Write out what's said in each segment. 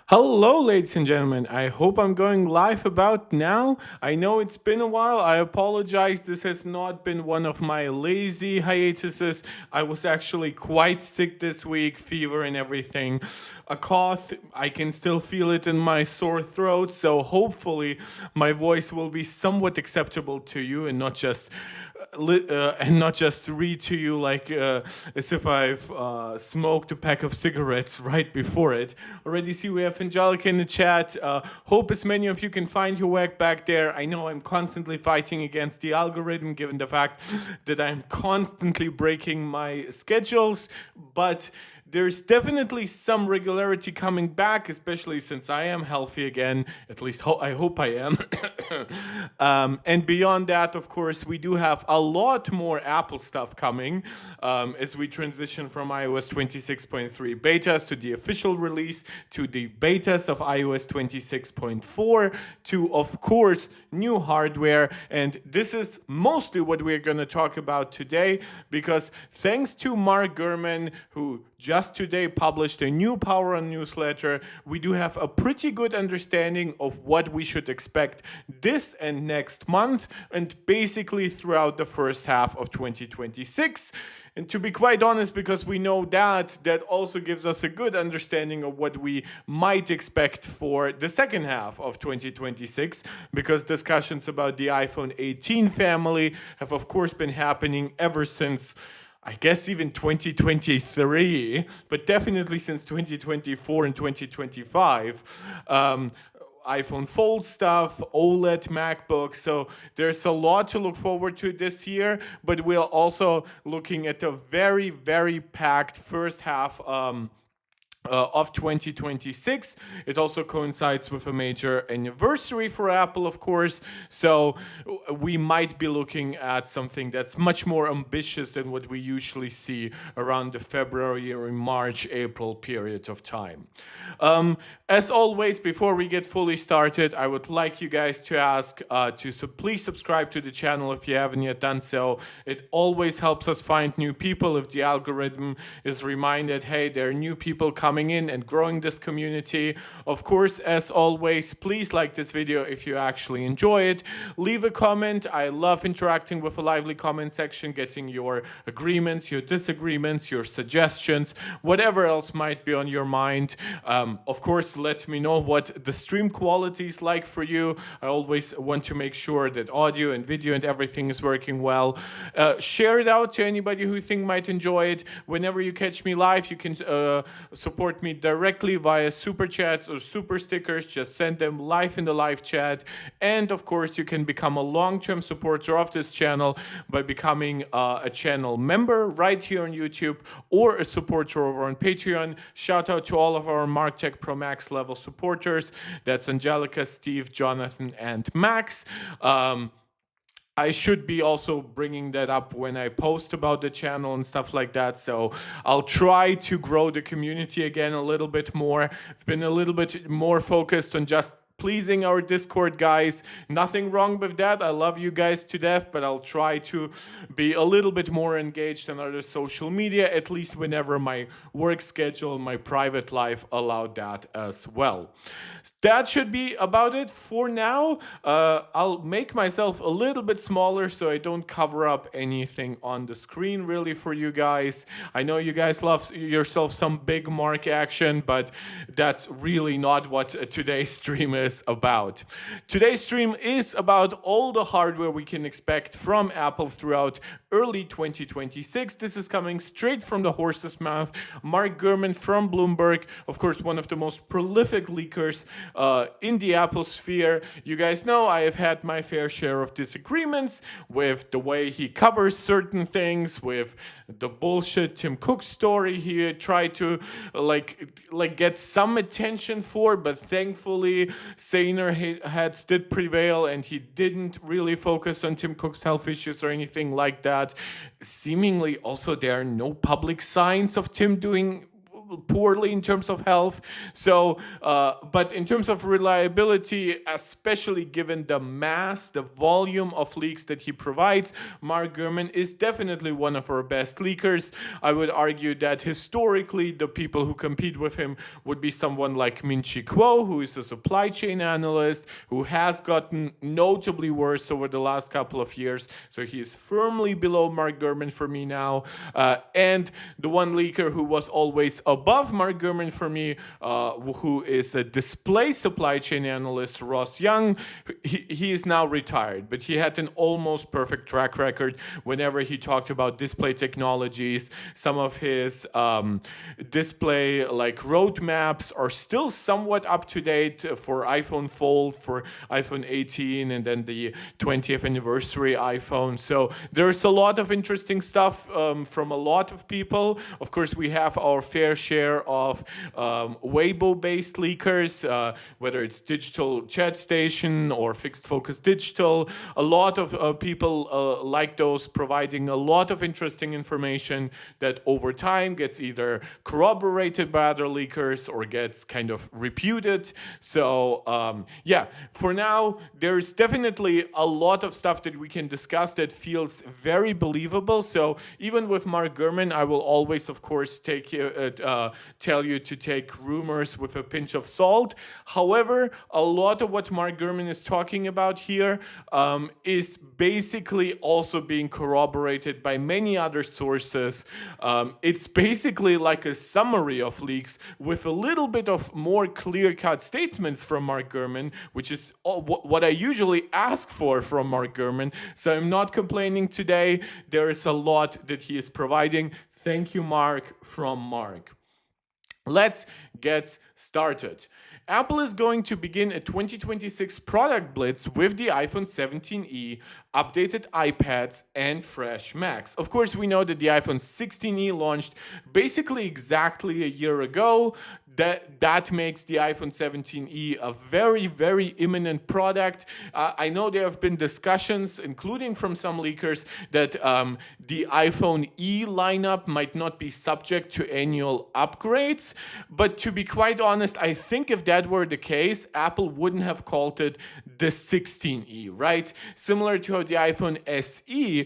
Hello, ladies and gentlemen. I hope I'm going live about now. I know it's been a while. I apologize. This has not been one of my lazy hiatuses. I was actually quite sick this week, fever and everything. A cough, I can still feel it in my sore throat. So hopefully, my voice will be somewhat acceptable to you and not just read to you like as if I've smoked a pack of cigarettes right before it. Already see we have Angelica in the chat. Hope as many of you can find your way back there. I know I'm constantly fighting against the algorithm given the fact that I'm constantly breaking my schedules, but there's definitely some regularity coming back, especially since I am healthy again. At least I hope I am. And beyond that, of course, we do have a lot more Apple stuff coming as we transition from iOS 26.3 betas to the official release, to the betas of iOS 26.4, to, of course, new hardware. And this is mostly what we're going to talk about today because thanks to Mark Gurman, who just today published a new Power On newsletter, we do have a pretty good understanding of what we should expect this and next month, and basically throughout the first half of 2026. And to be quite honest, because we know that also gives us a good understanding of what we might expect for the second half of 2026, because discussions about the iPhone 18 family have, of course, been happening ever since I guess even 2023, but definitely since 2024 and 2025. iPhone Fold stuff, OLED MacBooks. So there's a lot to look forward to this year, but we're also looking at a very, very packed first half of 2026. It also coincides with a major anniversary for Apple, of course. So we might be looking at something that's much more ambitious than what we usually see around the February or March, April period of time. As always, before we get fully started, I would like you guys to ask please subscribe to the channel if you haven't yet done so. It always helps us find new people if the algorithm is reminded, hey, there are new people coming in and growing this community. Of course, as always, please like this video if you actually enjoy it. Leave a comment. I love interacting with a lively comment section, getting your agreements, your disagreements, your suggestions, whatever else might be on your mind. Of course, let me know what the stream quality is like for you. I always want to make sure that audio and video and everything is working well. Share it out to anybody who you think might enjoy it. Whenever you catch me live, you can support me directly via super chats or super stickers. Just send them live in the live chat. And of course, you can become a long-term supporter of this channel by becoming a channel member right here on YouTube or a supporter over on Patreon. Shout out to all of our MarkTech Pro Max level supporters. That's Angelica, Steve, Jonathan, and Max. I should be also bringing that up when I post about the channel and stuff like that. So I'll try to grow the community again a little bit more. It's been a little bit more focused on just pleasing our Discord guys. Nothing wrong with that. I love you guys to death, but I'll try to be a little bit more engaged on other social media, at least whenever my work schedule, my private life allowed that as well. That should be about it for now. I'll make myself a little bit smaller so I don't cover up anything on the screen really for you guys. I know you guys love yourself some big Mark action, but that's really not what today's stream is about. Today's stream is about all the hardware we can expect from Apple throughout early 2026. This is coming straight from the horse's mouth. Mark Gurman from Bloomberg, of course, one of the most prolific leakers in the Apple sphere. You guys know I have had my fair share of disagreements with the way he covers certain things, with the bullshit Tim Cook story he tried to get some attention for, but thankfully saner heads did prevail and he didn't really focus on Tim Cook's health issues or anything like that. Seemingly also there are no public signs of Tim doing poorly in terms of health. So, but in terms of reliability, especially given the volume of leaks that he provides, Mark Gurman is definitely one of our best leakers. I would argue that historically, the people who compete with him would be someone like Min-Chi Kuo, who is a supply chain analyst, who has gotten notably worse over the last couple of years. So he is firmly below Mark Gurman for me now. And the one leaker who was always above Mark Gurman for me, who is a display supply chain analyst, Ross Young. He is now retired, but he had an almost perfect track record whenever he talked about display technologies. Some of his display like roadmaps are still somewhat up to date for iPhone Fold, for iPhone 18, and then the 20th anniversary iPhone. So there's a lot of interesting stuff from a lot of people. Of course, we have our fair share of Weibo-based leakers, whether it's Digital Chat Station or Fixed Focus Digital. A lot of people like those, providing a lot of interesting information that over time gets either corroborated by other leakers or gets kind of reputed. So yeah, for now, there's definitely a lot of stuff that we can discuss that feels very believable. So even with Mark Gurman, I will always, of course, tell you to take rumors with a pinch of salt. However, a lot of what Mark Gurman is talking about here is basically also being corroborated by many other sources. It's basically like a summary of leaks with a little bit of more clear-cut statements from Mark Gurman, which is what I usually ask for from Mark Gurman. So I'm not complaining today. There is a lot that he is providing. Thank you, Mark, from Mark. Let's get started. Apple is going to begin a 2026 product blitz with the iPhone 17e, updated iPads, and fresh Macs. Of course, we know that the iPhone 16e launched basically exactly a year ago. That makes the iPhone 17e a very, very imminent product. I know there have been discussions, including from some leakers, that the iPhone E lineup might not be subject to annual upgrades. But to be quite honest, I think if that were the case, Apple wouldn't have called it the 16e, right? Similar to how the iPhone SE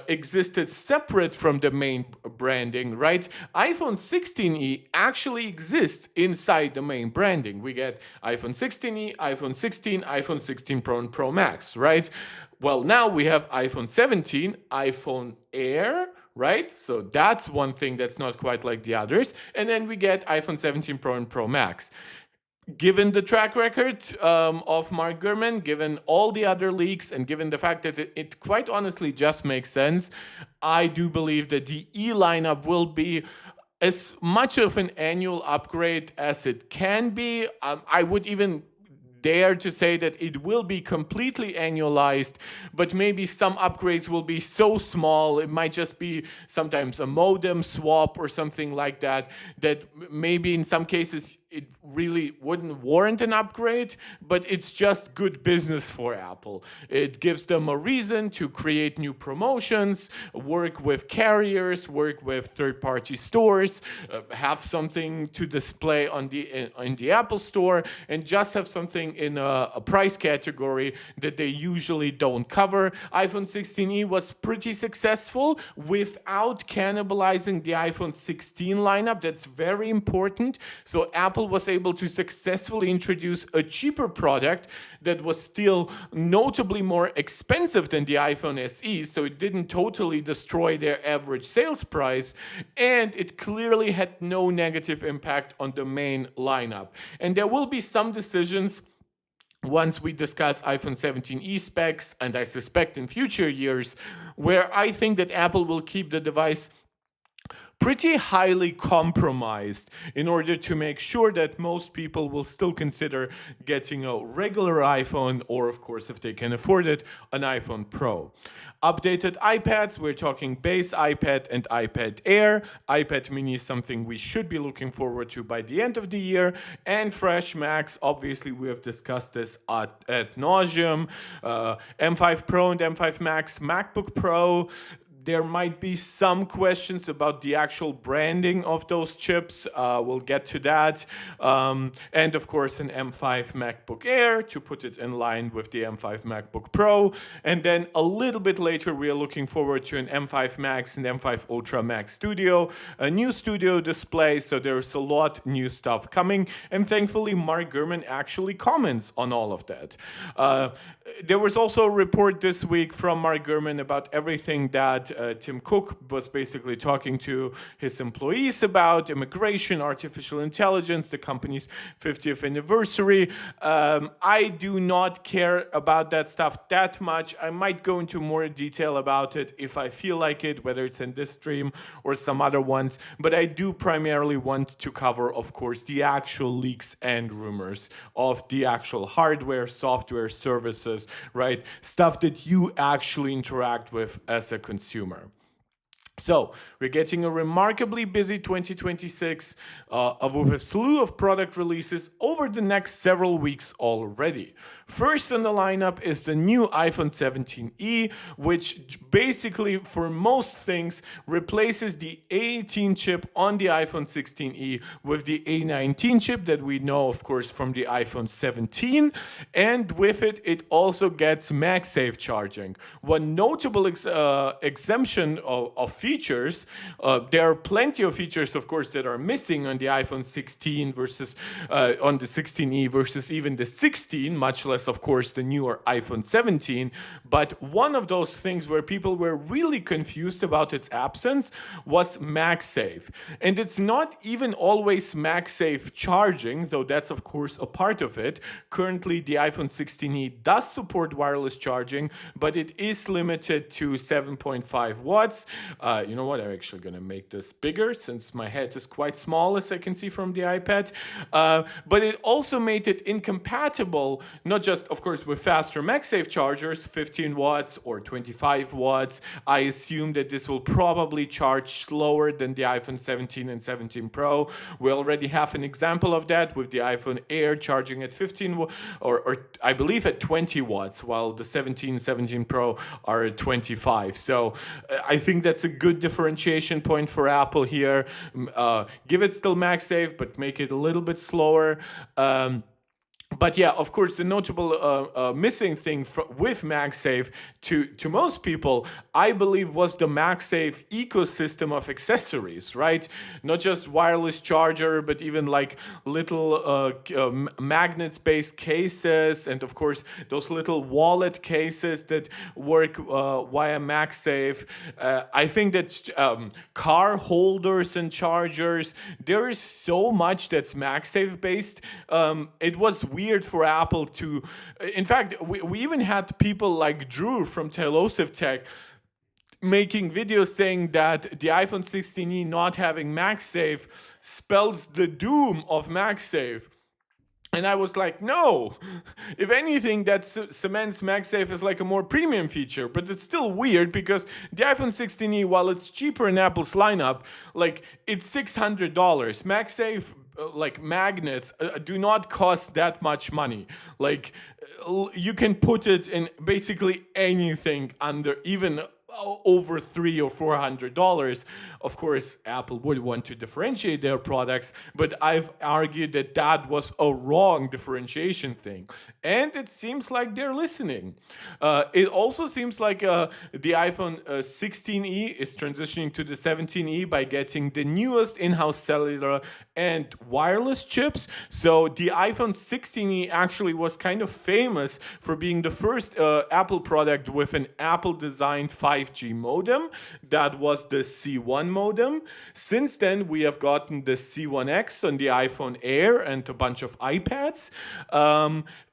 existed separate from the main branding, right? iPhone 16e actually exists inside the main branding. We get iPhone 16e, iPhone 16, iPhone 16 Pro and Pro Max, right? Well, now we have iPhone 17, iPhone Air, right? So that's one thing that's not quite like the others. And then we get iPhone 17 Pro and Pro Max. Given the track record of Mark Gurman, given all the other leaks, and given the fact that it quite honestly just makes sense, I do believe that the E lineup will be as much of an annual upgrade as it can be. I would even dare to say that it will be completely annualized, but maybe some upgrades will be so small, it might just be sometimes a modem swap or something like that, that maybe in some cases it really wouldn't warrant an upgrade, but it's just good business for Apple. It gives them a reason to create new promotions, work with carriers, work with third-party stores, have something to display on in the Apple Store, and just have something in a price category that they usually don't cover. iPhone 16e was pretty successful without cannibalizing the iPhone 16 lineup. That's very important. So Apple was able to successfully introduce a cheaper product that was still notably more expensive than the iPhone SE, so it didn't totally destroy their average sales price, and it clearly had no negative impact on the main lineup. And there will be some decisions once we discuss iPhone 17e specs, and I suspect in future years, where I think that Apple will keep the device pretty highly compromised in order to make sure that most people will still consider getting a regular iPhone, or of course, if they can afford it, an iPhone Pro. Updated iPads, we're talking base iPad and iPad Air. iPad mini is something we should be looking forward to by the end of the year. And fresh Macs, obviously we have discussed this ad nauseum. M5 Pro and M5 Max, MacBook Pro. there might be some questions about the actual branding of those chips. We'll get to that. And of course, an M5 MacBook Air to put it in line with the M5 MacBook Pro. And then a little bit later, we are looking forward to an M5 Max and M5 Ultra Max Studio, a new studio display. So there's a lot new stuff coming. And thankfully, Mark Gurman actually comments on all of that. There was also a report this week from Mark Gurman about everything that Tim Cook was basically talking to his employees about: immigration, artificial intelligence, the company's 50th anniversary. I do not care about that stuff that much. I might go into more detail about it if I feel like it, whether it's in this stream or some other ones. But I do primarily want to cover, of course, the actual leaks and rumors of the actual hardware, software, services, right? Stuff that you actually interact with as a consumer. So we're getting a remarkably busy 2026 with a slew of product releases over the next several weeks already. First on the lineup is the new iPhone 17e, which basically for most things replaces the A18 chip on the iPhone 16e with the A19 chip that we know, of course, from the iPhone 17. And with it, it also gets MagSafe charging. One notable exemption of features, there are plenty of features, of course, that are missing on the iPhone 16 versus on the 16e versus even the 16, much less, of course, the newer iPhone 17. But one of those things where people were really confused about its absence was MagSafe. And it's not even always MagSafe charging, though that's, of course, a part of it. Currently, the iPhone 16e does support wireless charging, but it is limited to 7.5 watts. You know what? I'm actually going to make this bigger since my head is quite small, as I can see from the iPad. But it also made it incompatible, not just, of course, with faster MagSafe chargers, 15 watts or 25 watts. I assume that this will probably charge slower than the iPhone 17 and 17 Pro. We already have an example of that with the iPhone Air charging at 15 or I believe at 20 watts, while the 17 and 17 Pro are at 25. So I think that's a good differentiation point for Apple here. Give it still MagSafe, but make it a little bit slower. But yeah, of course, the notable missing thing with MagSafe to most people, I believe, was the MagSafe ecosystem of accessories, right? Not just wireless charger, but even like little magnet-based cases, and of course, those little wallet cases that work via MagSafe. I think that car holders and chargers, there is so much that's MagSafe based. It was weird for Apple to, in fact, we even had people like Drew from Telosive Tech making videos saying that the iPhone 16e not having MagSafe spells the doom of MagSafe. And I was like, no, if anything, that cements MagSafe as like a more premium feature. But it's still weird because the iPhone 16e, while it's cheaper in Apple's lineup, like it's $600. MagSafe, like magnets, do not cost that much money. Like you can put it in basically anything under even over $300 or $400. Of course, Apple would want to differentiate their products, but I've argued that that was a wrong differentiation thing. And it seems like they're listening. It also seems like the iPhone 16e is transitioning to the 17e by getting the newest in-house cellular and wireless chips. So the iPhone 16e actually was kind of famous for being the first Apple product with an Apple-designed 5G modem. That was the C1 modem. Since then, we have gotten the C1X on the iPhone Air and a bunch of iPads.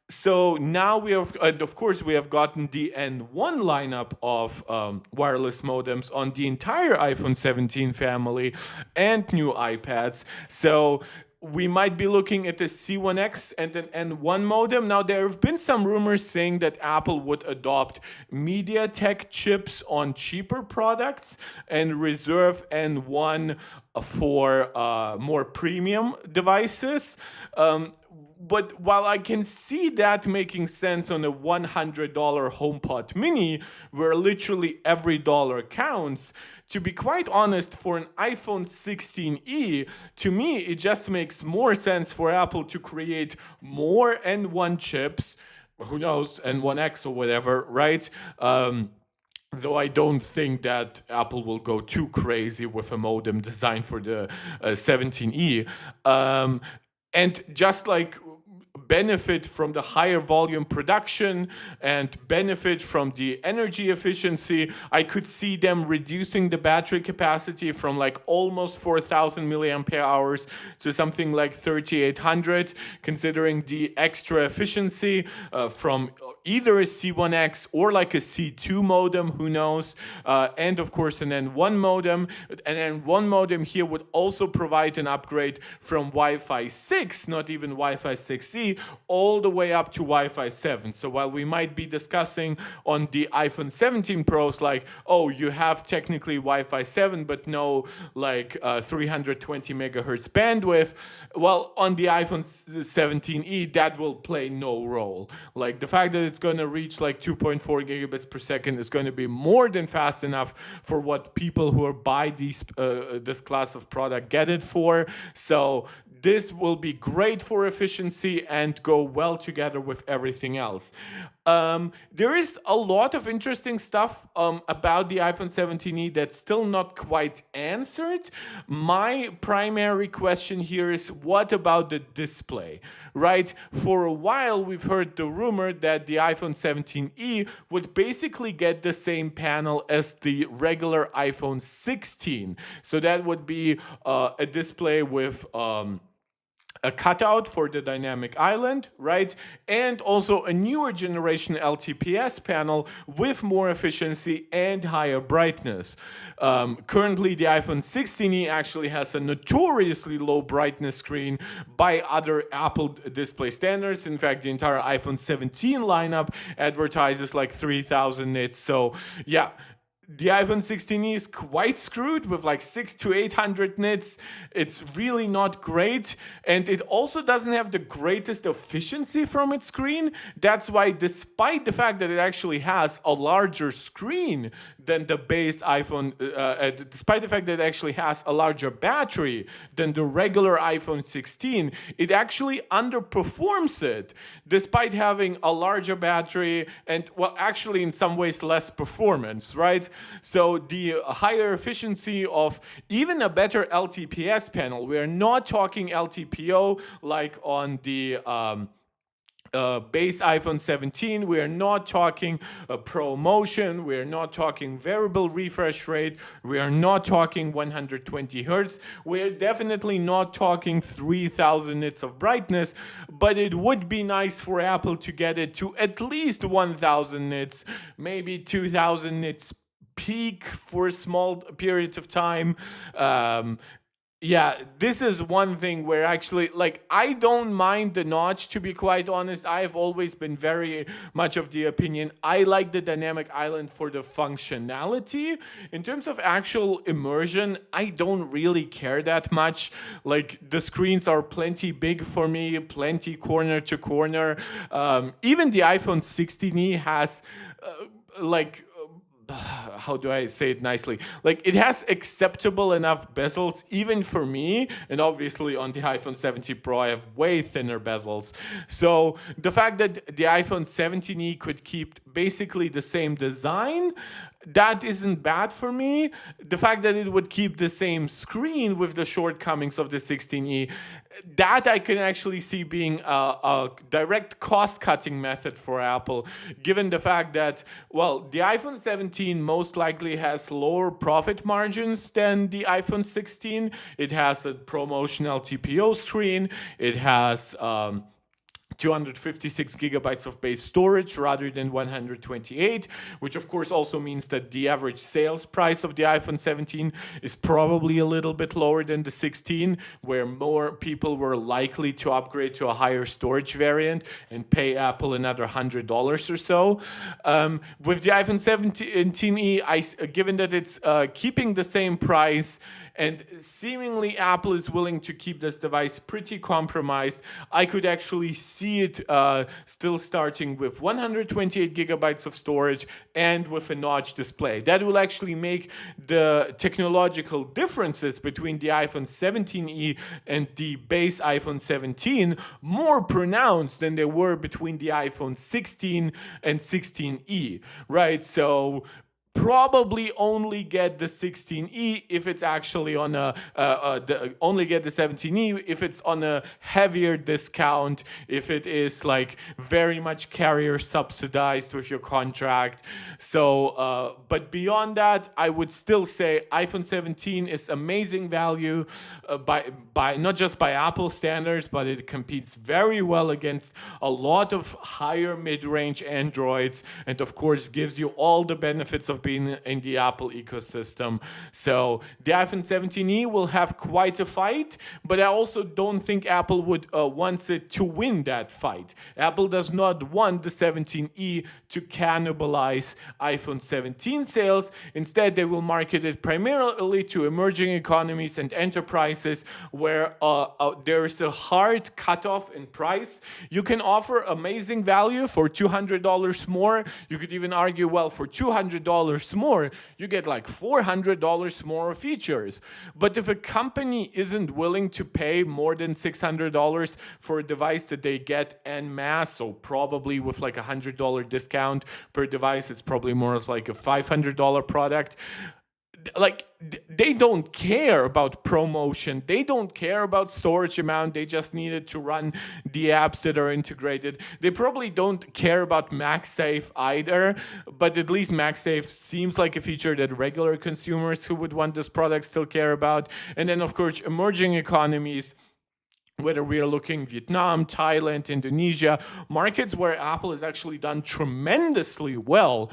So now we have, and of course, we have gotten the N1 lineup of wireless modems on the entire iPhone 17 family and new iPads. So we might be looking at the C1X and an N1 modem. Now, there have been some rumors saying that Apple would adopt MediaTek chips on cheaper products and reserve N1 for more premium devices. but while I can see that making sense on a $100 HomePod Mini, where literally every dollar counts, to be quite honest, for an iPhone 16e, to me, it just makes more sense for Apple to create more N1 chips, who knows, N1X or whatever, right? Though I don't think that Apple will go too crazy with a modem designed for the 17e. And just like benefit from the higher volume production and benefit from the energy efficiency, I could see them reducing the battery capacity from like almost 4,000 milliampere hours to something like 3,800, considering the extra efficiency from either a C1X or like a C2 modem, who knows, and of course an N1 modem. An N1 modem here would also provide an upgrade from Wi-Fi 6, not even Wi-Fi 6E, all the way up to Wi-Fi 7. So while we might be discussing on the iPhone 17 Pros like, oh, you have technically Wi-Fi 7 but no like 320 megahertz bandwidth, well, on the iPhone 17e that will play no role. Like the fact that it's going to reach like 2.4 gigabits per second is going to be more than fast enough for what people who are buy this class of product get it for. So this will be great for efficiency and go well together with everything else. There is a lot of interesting stuff about the iPhone 17e that's still not quite answered. My primary question here is, what about the display, right? For a while, we've heard the rumor that the iPhone 17e would basically get the same panel as the regular iPhone 16. So that would be a display with a cutout for the dynamic island, right? And also a newer generation LTPS panel with more efficiency and higher brightness. Currently, the iPhone 16e actually has a notoriously low brightness screen by other Apple display standards. In fact, the entire iPhone 17 lineup advertises like 3,000 nits. So yeah, the iPhone 16e is quite screwed with like 600 to 800 nits. It's really not great. And it also doesn't have the greatest efficiency from its screen. That's why, despite the fact that it actually has a larger screen than the base iPhone, despite the fact that it actually has a larger battery than the regular iPhone 16, it actually underperforms it, despite having a larger battery and, well, actually in some ways less performance, right? So the higher efficiency of even a better LTPS panel, we are not talking LTPO like on the base iPhone 17. We are not talking Pro Motion. We are not talking variable refresh rate. We are not talking 120 hertz. We are definitely not talking 3,000 nits of brightness, but it would be nice for Apple to get it to at least 1,000 nits, maybe 2,000 nits peak for small periods of time. Yeah, this is one thing where actually, like, I don't mind the notch, to be quite honest. I've always been very much of the opinion I like the dynamic island for the functionality. In terms of actual immersion, I don't really care that much. Like, the screens are plenty big for me, plenty corner to corner. Even the iPhone 16e has, how do I say it nicely? Like, it has acceptable enough bezels, even for me. And obviously on the iPhone 17 Pro, I have way thinner bezels. So the fact that the iPhone 17e could keep basically the same design, that isn't bad for me. The fact that it would keep the same screen with the shortcomings of the 16e, that I can actually see being a direct cost-cutting method for Apple, given the fact that, well, the iPhone 17 most likely has lower profit margins than the iPhone 16. It has a promotional TPO screen. It has 256 gigabytes of base storage rather than 128, which of course also means that the average sales price of the iPhone 17 is probably a little bit lower than the 16, where more people were likely to upgrade to a higher storage variant and pay Apple another $100 or so. With the iPhone 17e, given that it's keeping the same price and seemingly Apple is willing to keep this device pretty compromised. I could actually see it still starting with 128 gigabytes of storage and with a notch display. That will actually make the technological differences between the iPhone 17e and the base iPhone 17 more pronounced than they were between the iPhone 16 and 16e, right? So probably only get the 16e if it's actually on only get the 17e if it's on a heavier discount, if it is like very much carrier subsidized with your contract. So but beyond that, I would still say iPhone 17 is amazing value by not just by Apple standards, but it competes very well against a lot of higher mid-range Androids, and of course gives you all the benefits of being in the Apple ecosystem. So the iPhone 17e will have quite a fight, but I also don't think Apple would wants it to win that fight. Apple does not want the 17e to cannibalize iPhone 17 sales. Instead, they will market it primarily to emerging economies and enterprises where there is a hard cutoff in price. You can offer amazing value for $200 more. You could even argue, well, for $200 more, you get like $400 more features. But if a company isn't willing to pay more than $600 for a device that they get en masse, so probably with like $100 discount per device, it's probably more of like a $500 product. Like, they don't care about promotion, they don't care about storage amount, they just need it to run the apps that are integrated. They probably don't care about MagSafe either, but at least MagSafe seems like a feature that regular consumers who would want this product still care about. And then of course emerging economies, whether we are looking Vietnam, Thailand, Indonesia, markets where Apple has actually done tremendously well,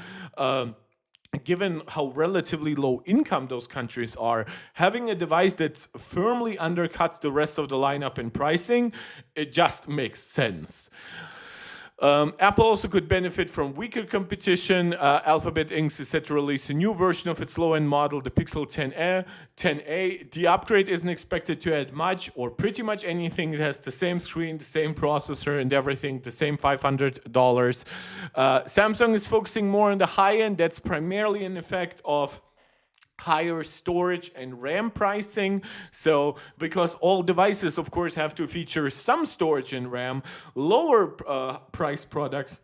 given how relatively low income those countries are, having a device that firmly undercuts the rest of the lineup in pricing, it just makes sense. Apple also could benefit from weaker competition. Alphabet Inc. is set to release a new version of its low-end model, the Pixel 10a. The upgrade isn't expected to add much or pretty much anything. It has the same screen, the same processor, and everything, the same $500. Samsung is focusing more on the high end. That's primarily an effect of higher storage and RAM pricing. So because all devices of course have to feature some storage and RAM, lower price products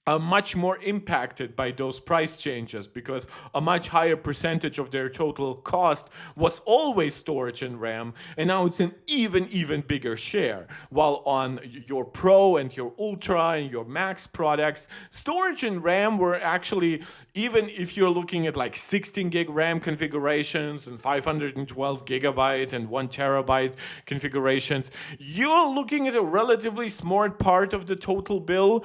are much more impacted by those price changes because a much higher percentage of their total cost was always storage and RAM, and now it's an even bigger share. While on your Pro and your Ultra and your Max products, storage and RAM were actually, even if you're looking at like 16 gig RAM configurations and 512 gigabyte and 1 terabyte configurations, you're looking at a relatively smart part of the total bill.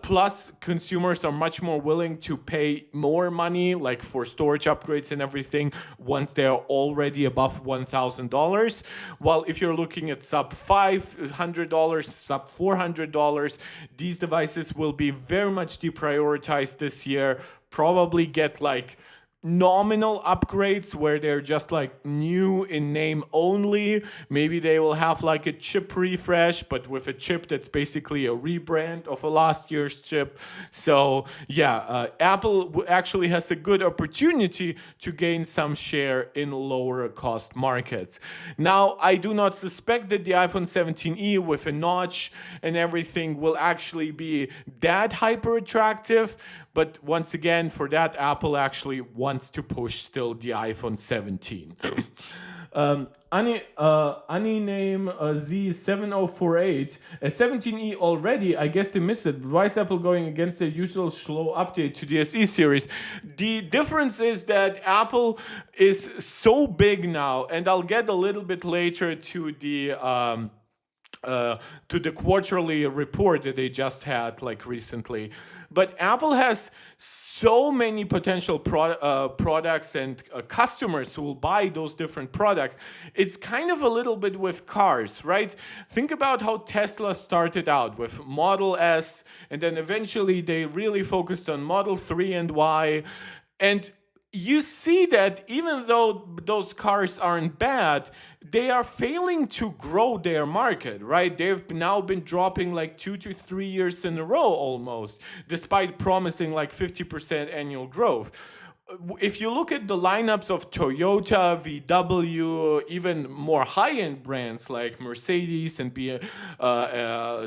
Plus, consumers are much more willing to pay more money, like for storage upgrades and everything, once they are already above $1,000. While if you're looking at sub $500, sub $400, these devices will be very much deprioritized this year. Probably get like nominal upgrades where they're just like new in name only. Maybe they will have like a chip refresh, but with a chip that's basically a rebrand of a last year's chip. So yeah, Apple actually has a good opportunity to gain some share in lower cost markets. Now, I do not suspect that the iPhone 17e with a notch and everything will actually be that hyper attractive. But once again, for that, Apple actually wants to push still the iPhone 17. Ani name Z7048, a 17e already, I guess they missed it. Why is Apple going against their usual slow update to the SE series? The difference is that Apple is so big now, and I'll get a little bit later to the quarterly report that they just had like recently. But Apple has so many potential products and customers who will buy those different products. It's kind of a little bit with cars, right? Think about how Tesla started out with Model S, and then eventually they really focused on Model 3 and Y. And you see that even though those cars aren't bad, they are failing to grow their market, right? They've now been dropping like 2 to 3 years in a row almost, despite promising like 50% annual growth. If you look at the lineups of Toyota, VW, even more high-end brands like Mercedes and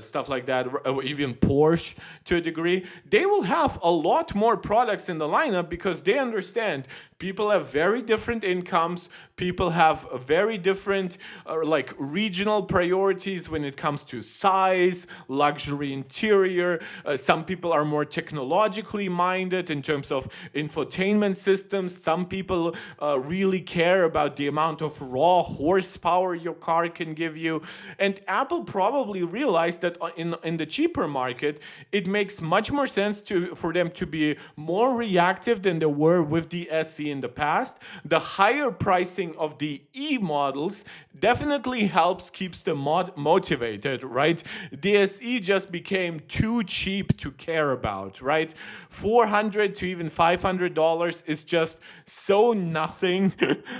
stuff like that, or even Porsche to a degree, they will have a lot more products in the lineup because they understand people have very different incomes. People have a very different like regional priorities when it comes to size, luxury interior. Some people are more technologically minded in terms of infotainment systems. Some people really care about the amount of raw horsepower your car can give you. And Apple probably realized that in the cheaper market, it makes much more sense for them to be more reactive than they were with the SE in the past. The higher pricing of the E models definitely helps keeps them motivated, right? The SE just became too cheap to care about, right? $400 to even $500 is just so nothing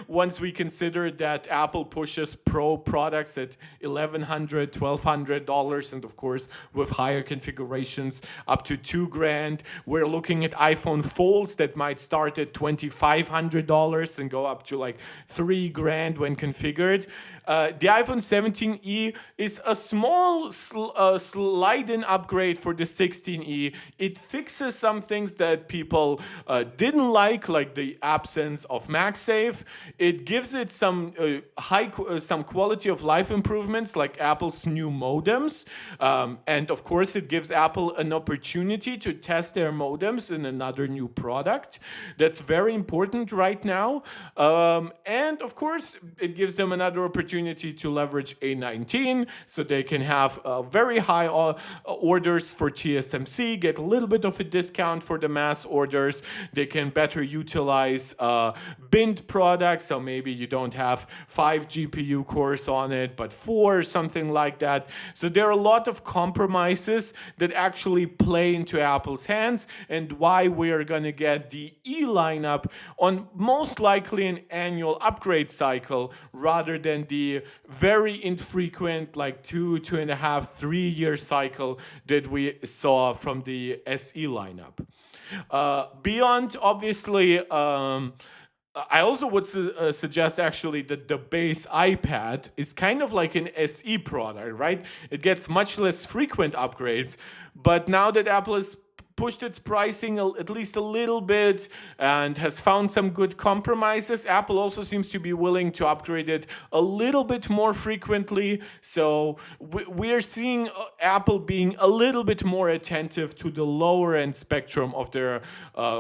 once we consider that Apple pushes Pro products at $1,100, $1,200, and of course with higher configurations up to $2,000. We're looking at iPhone Folds that might start at $2,500 and go up to like $3,000 when configured. The iPhone 17e is a small slide-in upgrade for the 16e. It fixes some things that people didn't like the absence of MagSafe. It gives it some some quality of life improvements, like Apple's new modems, and of course it gives Apple an opportunity to test their modems in another new product. That's very important right now, and of course it gives them another opportunity to leverage A19, so they can have very high orders for TSMC, get a little bit of a discount for the mass orders. They can better utilize binned products, so maybe you don't have 5 GPU cores on it, but 4, something like that. So there are a lot of compromises that actually play into Apple's hands, and why we are going to get the E lineup on most likely an annual upgrade cycle rather than the very infrequent, like 2.5, 3 year cycle that we saw from the SE lineup. Beyond, obviously, I also would suggest actually that the base iPad is kind of like an SE product, right? It gets much less frequent upgrades, but now that Apple has pushed its pricing at least a little bit and has found some good compromises, Apple also seems to be willing to upgrade it a little bit more frequently. So we're seeing Apple being a little bit more attentive to the lower end spectrum of their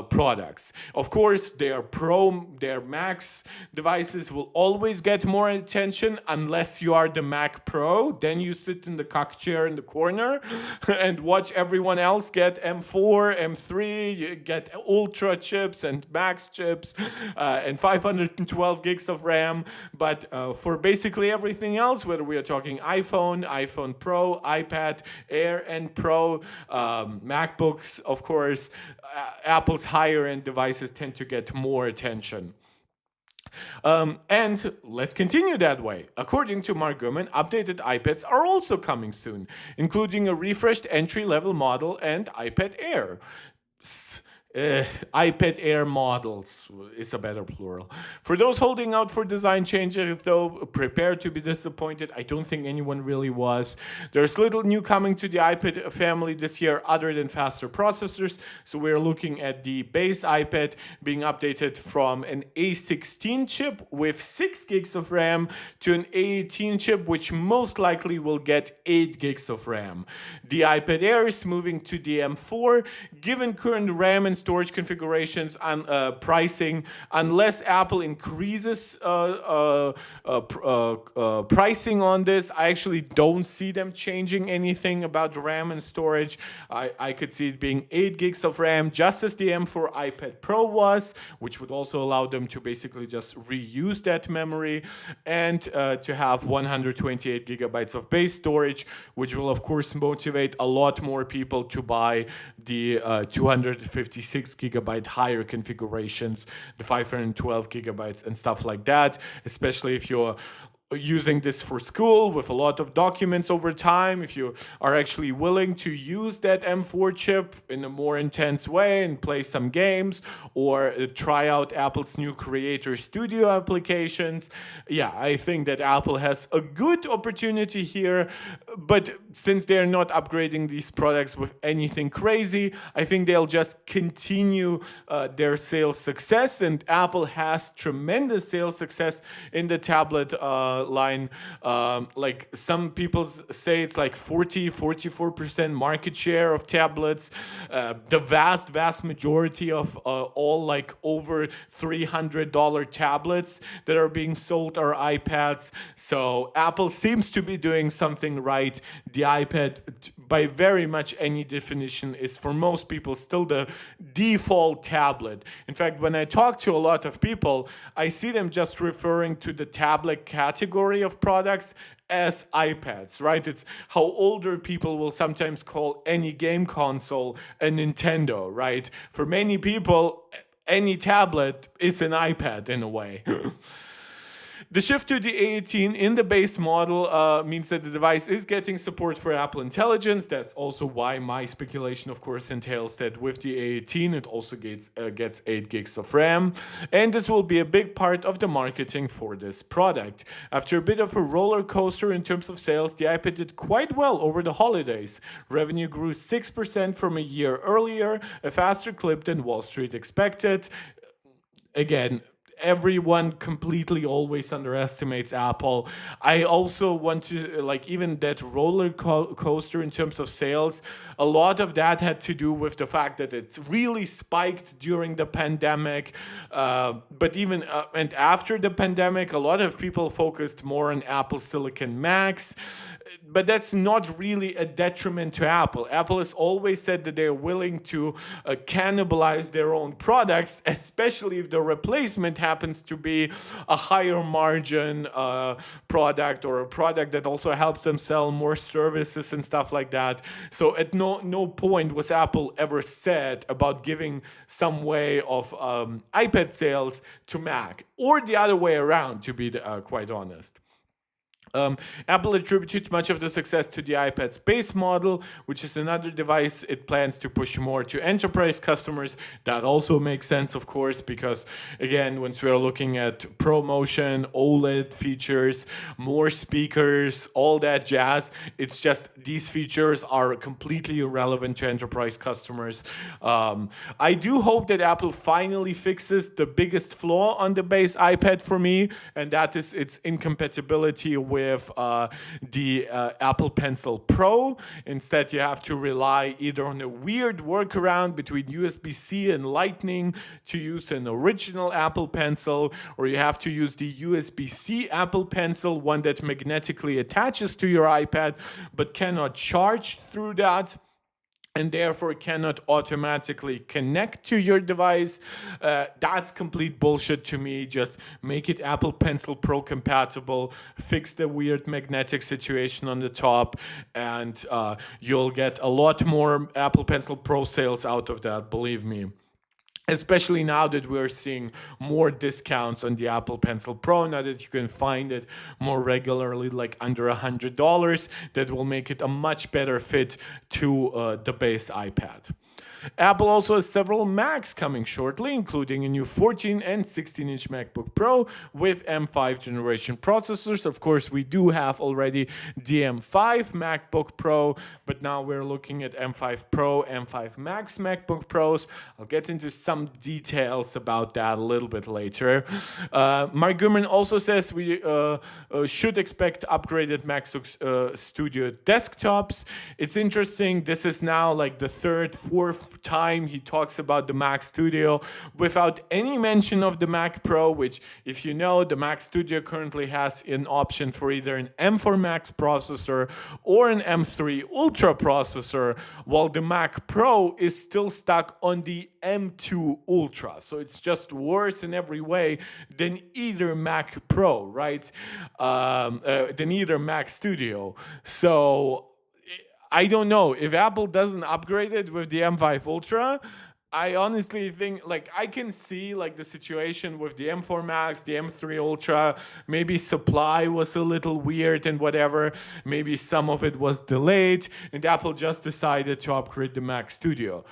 products. Of course, their Pro, their Max devices will always get more attention unless you are the Mac Pro. Then you sit in the cock chair in the corner and watch everyone else get M4, M3, you get Ultra chips and Max chips and 512 gigs of RAM. But for basically everything else, whether we are talking iPhone, iPhone Pro, iPad Air and Pro, MacBooks, of course, Apple's higher end devices tend to get more attention. And let's continue that way. According to Mark Gurman, updated iPads are also coming soon, including a refreshed entry-level model and iPad Air. iPad Air models is a better plural. For those holding out for design changes, though, prepare to be disappointed. I don't think anyone really was. There's little new coming to the iPad family this year other than faster processors. So we're looking at the base iPad being updated from an A16 chip with 6 gigs of RAM to an A18 chip, which most likely will get 8 gigs of RAM. The iPad Air is moving to the M4, given current RAM and storage configurations and pricing. Unless Apple increases pricing on this, I actually don't see them changing anything about RAM and storage. I could see it being 8 gigs of RAM, just as the M4 iPad Pro was, which would also allow them to basically just reuse that memory, and to have 128 gigabytes of base storage, which will of course motivate a lot more people to buy the 256 126 gigabyte higher configurations, the 512 gigabytes and stuff like that, especially if you're using this for school with a lot of documents over time, if you are actually willing to use that M4 chip in a more intense way and play some games or try out Apple's new Creator Studio applications. Yeah, I think that Apple has a good opportunity here, but since they're not upgrading these products with anything crazy, I think they'll just continue their sales success, and Apple has tremendous sales success in the tablet line. Like some people say it's like 44% market share of tablets. The vast majority of all like over $300 tablets that are being sold are iPads. So Apple seems to be doing something right. The iPad, by very much any definition, is for most people still the default tablet. In fact, when I talk to a lot of people, I see them just referring to the tablet category of products as iPads, right? It's how older people will sometimes call any game console a Nintendo, right? For many people, any tablet is an iPad in a way. The shift to the A18 in the base model means that the device is getting support for Apple Intelligence. That's also why my speculation, of course, entails that with the A18, it also gets 8 gigs of RAM. And this will be a big part of the marketing for this product. After a bit of a roller coaster in terms of sales, the iPad did quite well over the holidays. Revenue grew 6% from a year earlier, a faster clip than Wall Street expected. Again, everyone completely always underestimates Apple. I also want to, like, even that roller coaster in terms of sales, a lot of that had to do with the fact that it really spiked during the pandemic. But even and after the pandemic, a lot of people focused more on Apple Silicon Macs. But that's not really a detriment to Apple. Apple has always said that they're willing to cannibalize their own products, especially if the replacement happens to be a higher margin product or a product that also helps them sell more services and stuff like that. So at no point was Apple ever said about giving some way of iPad sales to Mac, or the other way around, to be quite honest. Apple attributed much of the success to the iPad's base model, which is another device it plans to push more to enterprise customers. That also makes sense, of course, because, again, once we are looking at ProMotion, OLED features, more speakers, all that jazz, it's just these features are completely irrelevant to enterprise customers. I do hope that Apple finally fixes the biggest flaw on the base iPad for me, and that is its incompatibility with the Apple Pencil Pro. Instead, you have to rely either on a weird workaround between USB-C and Lightning to use an original Apple Pencil, or you have to use the USB-C Apple Pencil, one that magnetically attaches to your iPad but cannot charge through that, and therefore cannot automatically connect to your device. That's complete bullshit to me. Just make it Apple Pencil Pro compatible, fix the weird magnetic situation on the top, and you'll get a lot more Apple Pencil Pro sales out of that, believe me. Especially now that we're seeing more discounts on the Apple Pencil Pro, now that you can find it more regularly, like under $100, that will make it a much better fit to the base iPad. Apple also has several Macs coming shortly, including a new 14 and 16-inch MacBook Pro with M5 generation processors. Of course, we do have already the M5 MacBook Pro, but now we're looking at M5 Pro, M5 Max MacBook Pros. I'll get into some details about that a little bit later. Mark Gurman also says we should expect upgraded Mac Studio desktops. It's interesting, this is now like the third, fourth time he talks about the Mac Studio without any mention of the Mac Pro, which, if you know, the Mac Studio currently has an option for either an M4 Max processor or an M3 Ultra processor, while the Mac Pro is still stuck on the M2 Ultra. So it's just worse in every way than either Mac Pro, right? Than either Mac Studio. So I don't know. If Apple doesn't upgrade it with the M5 Ultra, I honestly think like I can see like the situation with the M4 Max, the M3 Ultra. Maybe supply was a little weird and whatever. Maybe some of it was delayed, and Apple just decided to upgrade the Mac Studio.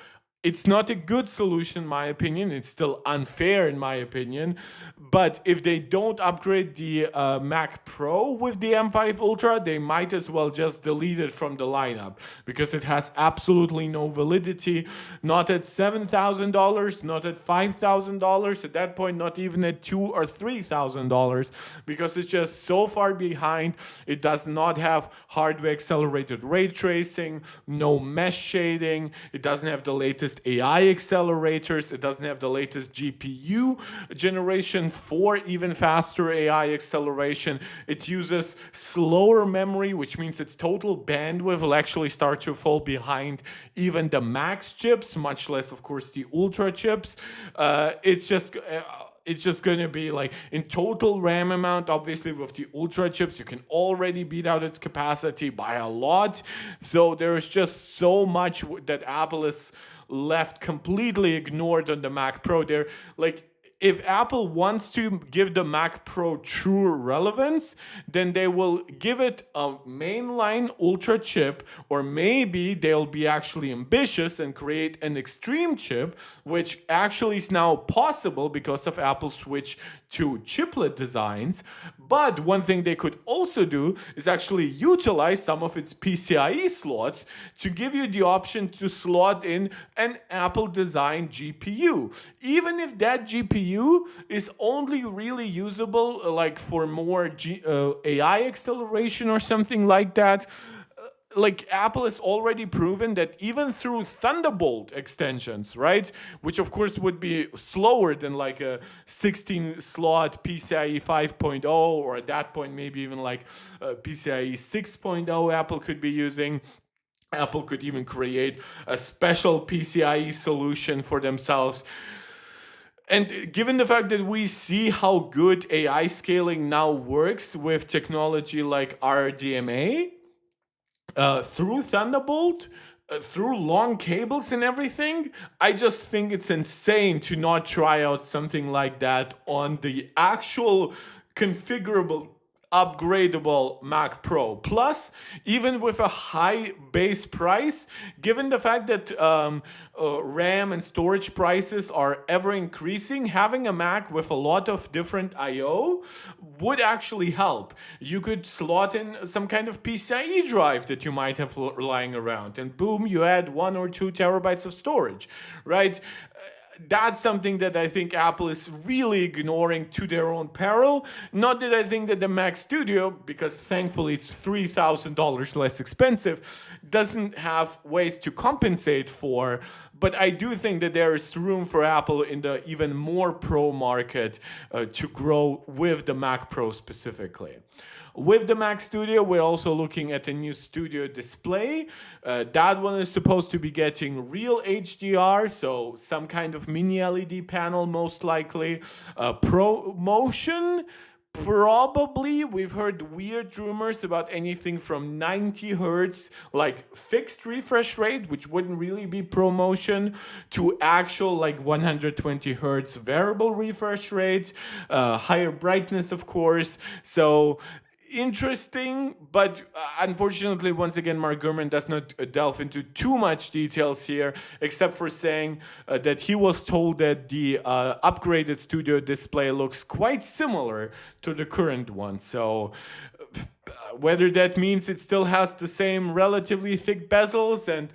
It's not a good solution, in my opinion. It's still unfair, in my opinion. But if they don't upgrade the Mac Pro with the M5 Ultra, they might as well just delete it from the lineup because it has absolutely no validity. Not at $7,000, not at $5,000. At that point, not even at $2,000 or $3,000, because it's just so far behind. It does not have hardware accelerated ray tracing, no mesh shading. It doesn't have the latest AI accelerators. It doesn't have the latest GPU generation for even faster AI acceleration. It uses slower memory, which means its total bandwidth will actually start to fall behind even the Max chips, much less, of course, the Ultra chips. It's just going to be like in total RAM amount. Obviously, with the Ultra chips, you can already beat out its capacity by a lot. So there's just so much that Apple is left completely ignored on the Mac Pro. They're like, if Apple wants to give the Mac Pro true relevance, then they will give it a mainline Ultra chip, or maybe they'll be actually ambitious and create an extreme chip, which actually is now possible because of Apple's switch to chiplet designs. But one thing they could also do is actually utilize some of its PCIe slots to give you the option to slot in an Apple designed GPU. Even if that GPU is only really usable like for more AI acceleration or something like that. Like Apple has already proven that even through Thunderbolt extensions, right, which of course would be slower than like a 16 slot PCIe 5.0, or at that point maybe even like PCIe 6.0 Apple could be using. Apple could even create a special PCIe solution for themselves. And given the fact that we see how good AI scaling now works with technology like RDMA, through Thunderbolt, through long cables and everything, I just think it's insane to not try out something like that on the actual configurable, upgradable Mac Pro. Plus, even with a high base price, given the fact that RAM and storage prices are ever increasing, having a Mac with a lot of different I/O would actually help. You could slot in some kind of PCIe drive that you might have lying around, and boom, you add 1 or 2 terabytes of storage, right? That's something that I think Apple is really ignoring to their own peril. Not that I think that the Mac Studio, because thankfully it's $3,000 less expensive, doesn't have ways to compensate for, but I do think that there is room for Apple in the even more pro market to grow with the Mac Pro specifically. With the Mac Studio, we're also looking at a new studio display. That one is supposed to be getting real HDR, so some kind of mini LED panel, most likely. Pro motion, probably. We've heard weird rumors about anything from 90 hertz, like fixed refresh rate, which wouldn't really be ProMotion, to actual like 120 hertz variable refresh rate, higher brightness, of course. So interesting, but unfortunately, once again, Mark Gurman does not delve into too much details here, except for saying that he was told that the upgraded studio display looks quite similar to the current one. So whether that means it still has the same relatively thick bezels and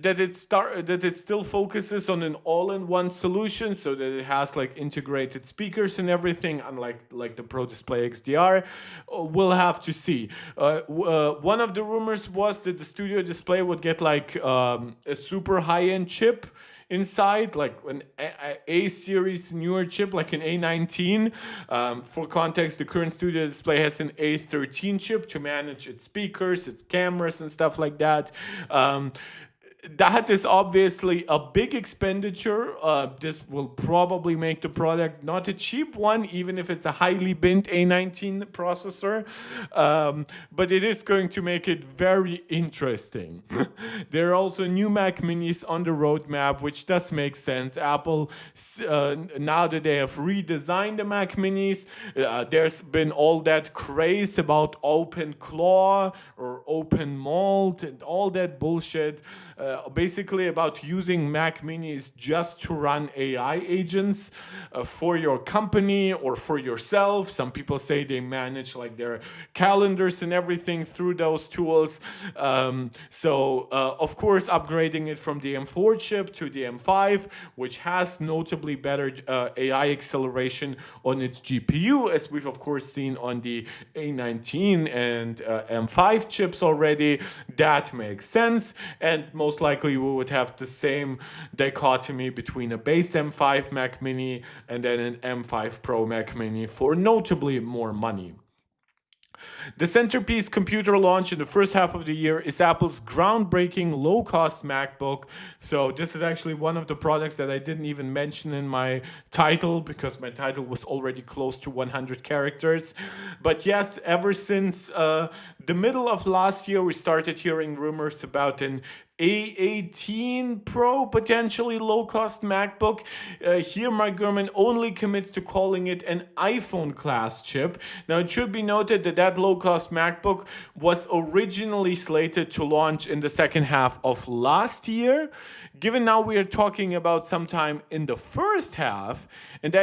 that it still focuses on an all-in-one solution, so that it has like integrated speakers and everything, unlike like the Pro Display XDR, we'll have to see. One of the rumors was that the studio display would get like a super high-end chip inside, like an A series newer chip, like an A19. For context, the current studio display has an A13 chip to manage its speakers, its cameras, and stuff like that. that is obviously a big expenditure. This will probably make the product not a cheap one, even if it's a highly binned A19 processor. But it is going to make it very interesting. There are also new Mac Minis on the roadmap, which does make sense. Apple, now that they have redesigned the Mac Minis, there's been all that craze about open claw or open mold and all that bullshit. Basically about using Mac Minis just to run AI agents for your company or for yourself. Some people say they manage like their calendars and everything through those tools. Of course, upgrading it from the M4 chip to the M5, which has notably better AI acceleration on its GPU, as we've of course seen on the A19 and M5 chips already. That makes sense, and most likely we would have the same dichotomy between a base M5 Mac Mini and then an M5 Pro Mac Mini for notably more money. The centerpiece computer launch in the first half of the year is Apple's groundbreaking low-cost MacBook. So this is actually one of the products that I didn't even mention in my title because my title was already close to 100 characters. But yes, ever since the middle of last year, we started hearing rumors about an A18 Pro, potentially low-cost MacBook. Here, Mark Gurman only commits to calling it an iPhone class chip. Now, it should be noted that that low-cost MacBook was originally slated to launch in the second half of last year. Given now we are talking about sometime in the first half, and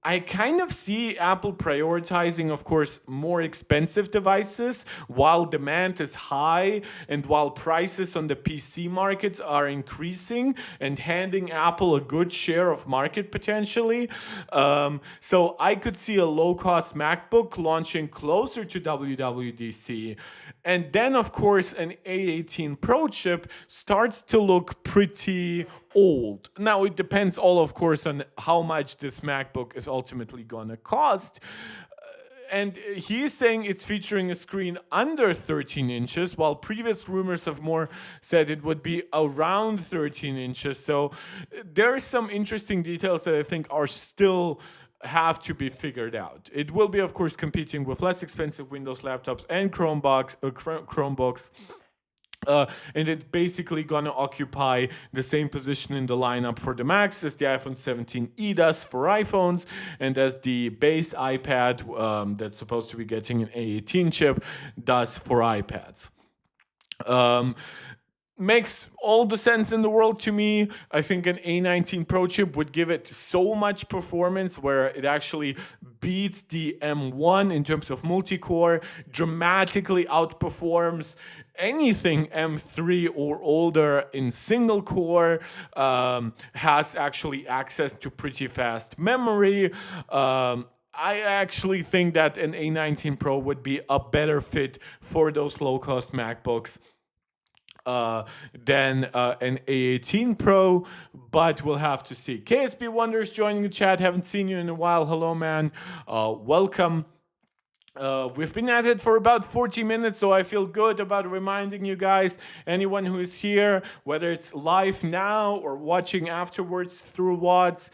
I kind of see Apple prioritizing, of course, more expensive devices while demand is high and while prices on the PC markets are increasing and handing Apple a good share of market potentially. So I could see a low-cost MacBook launching closer to WWDC. And then, of course, an A18 Pro chip starts to look pretty old. Now, it depends all, of course, on how much this MacBook is ultimately gonna cost. And he's saying it's featuring a screen under 13 inches, while previous rumors have more said it would be around 13 inches. So there are some interesting details that I think are still have to be figured out. It will be, of course, competing with less expensive Windows laptops and Chromebooks. And it's basically gonna occupy the same position in the lineup for the Macs as the iPhone 17e does for iPhones, and as the base iPad that's supposed to be getting an A18 chip does for iPads. Makes all the sense in the world to me. I think an A19 Pro chip would give it so much performance where it actually beats the M1 in terms of multi-core, dramatically outperforms anything M3 or older in single core, has actually access to pretty fast memory. I actually think that an A19 Pro would be a better fit for those low-cost MacBooks than an A18 Pro, but we'll have to see. KSB Wonders joining the chat. Haven't seen you in a while. Hello, man. Welcome. We've been at it for about 40 minutes, so I feel good about reminding you guys, anyone who is here, whether it's live now or watching afterwards through WODs,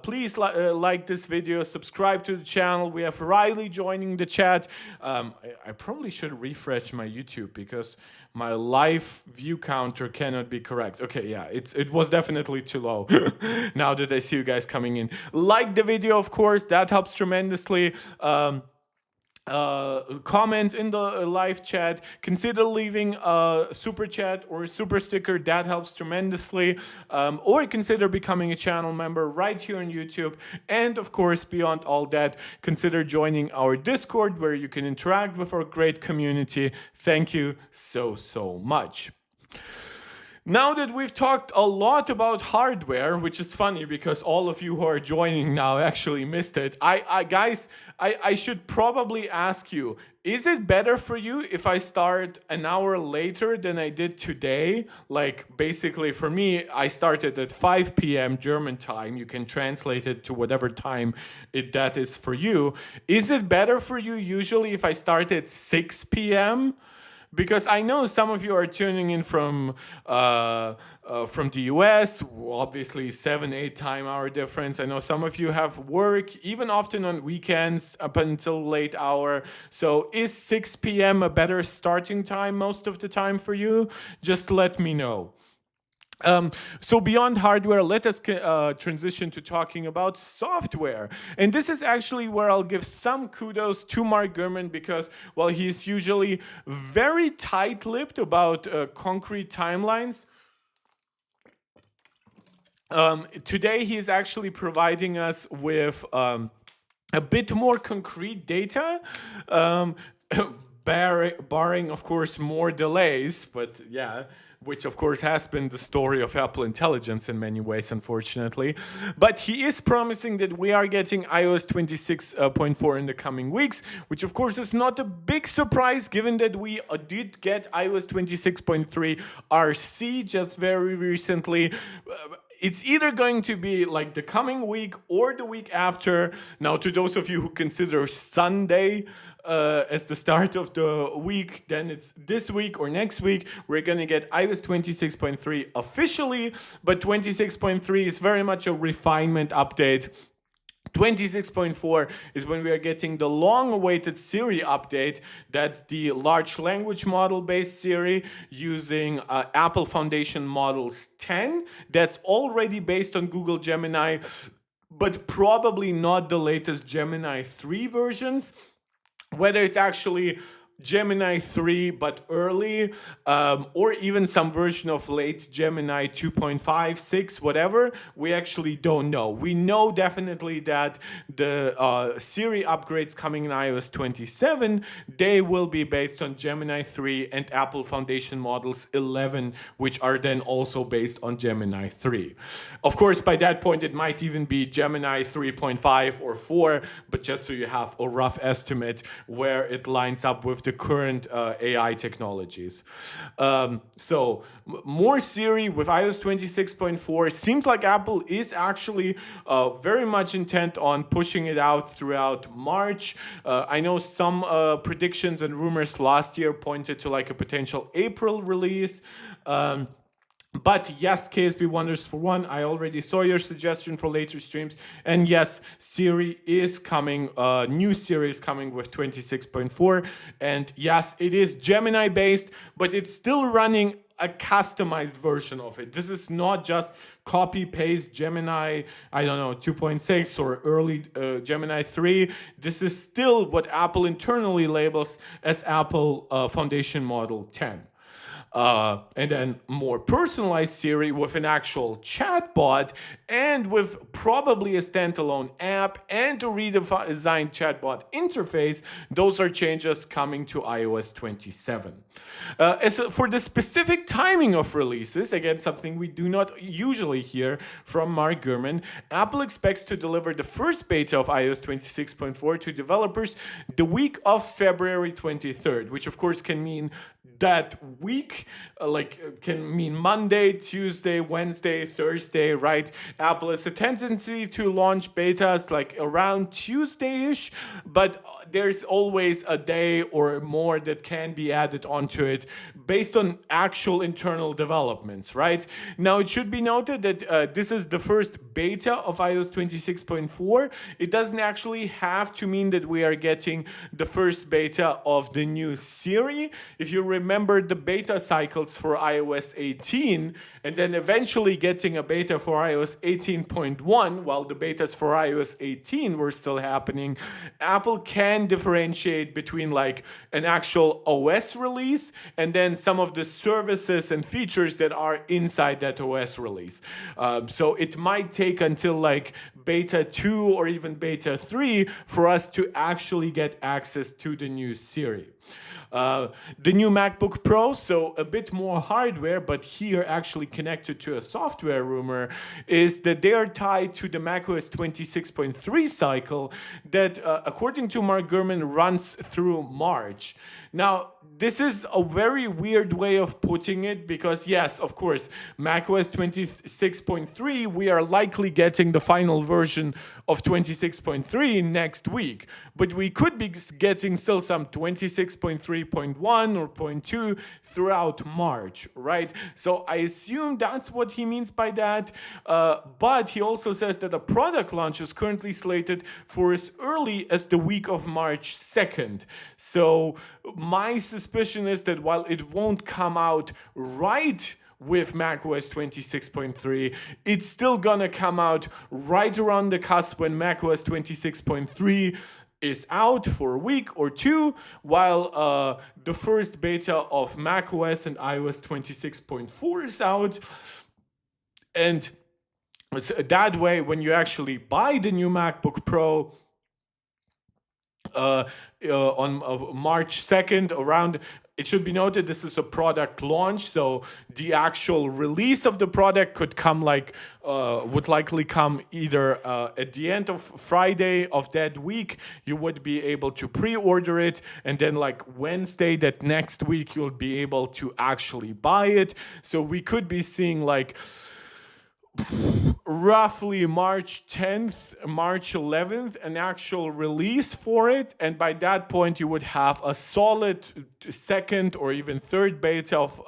please like this video, subscribe to the channel. We have Riley joining the chat. I probably should refresh my YouTube because my live view counter cannot be correct. Okay, yeah, it was definitely too low. Now that I see you guys coming in. Like the video, of course, that helps tremendously. Comment in the live chat, consider leaving a super chat or a super sticker, that helps tremendously, or consider becoming a channel member right here on YouTube, and of course beyond all that, consider joining our Discord where you can interact with our great community. Thank you so much. Now that we've talked a lot about hardware, which is funny because all of you who are joining now actually missed it, guys, I should probably ask you, is it better for you if I start an hour later than I did today? Like, basically for me, I started at 5 p.m. German time. You can translate it to whatever time that is for you. Is it better for you usually if I start at 6 p.m.? because I know some of you are tuning in from the US, obviously 7-8 time hour difference. I know some of you have work, even often on weekends up until late hour. So is 6 p.m. a better starting time most of the time for you? Just let me know. So beyond hardware, let us transition to talking about software. And this is actually where I'll give some kudos to Mark Gurman, because while he's usually very tight-lipped about concrete timelines, today he's actually providing us with a bit more concrete data. Barring, of course, more delays, but yeah, which of course has been the story of Apple Intelligence in many ways, unfortunately. But he is promising that we are getting iOS 26.4 in the coming weeks, which of course is not a big surprise given that we did get iOS 26.3 RC just very recently. It's either going to be like the coming week or the week after. Now, to those of you who consider Sunday as the start of the week, then it's this week or next week. We're going to get iOS 26.3 officially, but 26.3 is very much a refinement update. 26.4 is when we are getting the long-awaited Siri update. That's the large language model-based Siri using Apple Foundation Models 10. That's already based on Google Gemini, but probably not the latest Gemini 3 versions. Whether it's actually Gemini 3 but early, or even some version of late Gemini 2.5, 6, whatever, we actually don't know. We know definitely that the Siri upgrades coming in iOS 27, they will be based on Gemini 3 and Apple Foundation Models 11, which are then also based on Gemini 3. Of course, by that point, it might even be Gemini 3.5 or 4, but just so you have a rough estimate where it lines up with the current AI technologies. So more Siri with iOS 26.4. Seems like Apple is actually very much intent on pushing it out throughout March. I know some predictions and rumors last year pointed to like a potential April release. But yes, KSB Wonders for one, I already saw your suggestion for later streams. And yes, Siri is coming, new Siri is coming with 26.4. And yes, it is Gemini based, but it's still running a customized version of it. This is not just copy paste Gemini, I don't know, 2.6 or early Gemini 3. This is still what Apple internally labels as Apple Foundation Model 10. And then more personalized Siri with an actual chatbot and with probably a standalone app and a redesigned chatbot interface. Those are changes coming to iOS 27. As for the specific timing of releases, again, something we do not usually hear from Mark Gurman, Apple expects to deliver the first beta of iOS 26.4 to developers the week of February 23rd, which of course can mean that week, can mean Monday, Tuesday, Wednesday, Thursday, right? Apple has a tendency to launch betas like around Tuesday-ish, but there's always a day or more that can be added onto it based on actual internal developments, right? Now, it should be noted that this is the first beta of iOS 26.4. It doesn't actually have to mean that we are getting the first beta of the new Siri. If you remember the beta cycles for iOS 18, and then eventually getting a beta for iOS 18.1, while the betas for iOS 18 were still happening, Apple can differentiate between like an actual OS release and then some of the services and features that are inside that OS release. So it might take until like beta 2 or even beta 3 for us to actually get access to the new Siri. The new MacBook Pro, so a bit more hardware, but here actually connected to a software rumor, is that they are tied to the macOS 26.3 cycle that, according to Mark Gurman, runs through March. Now, this is a very weird way of putting it because, yes, of course, macOS 26.3, we are likely getting the final version of 26.3 next week. But we could be getting still some 26.3.1 or point 2 throughout March, right? So I assume that's what he means by that. But he also says that a product launch is currently slated for as early as the week of March 2nd. So my suspicion is that while it won't come out right with macOS 26.3, it's still gonna come out right around the cusp when macOS 26.3 is out for a week or two, while the first beta of macOS and iOS 26.4 is out. And it's that way, when you actually buy the new MacBook Pro on March 2nd, around, it should be noted this is a product launch, so the actual release of the product could come would likely come either at the end of Friday of that week. You would be able to pre-order it, and then like Wednesday that next week you'll be able to actually buy it. So we could be seeing like roughly March 10th, March 11th, an actual release for it. And by that point, you would have a solid second or even third beta of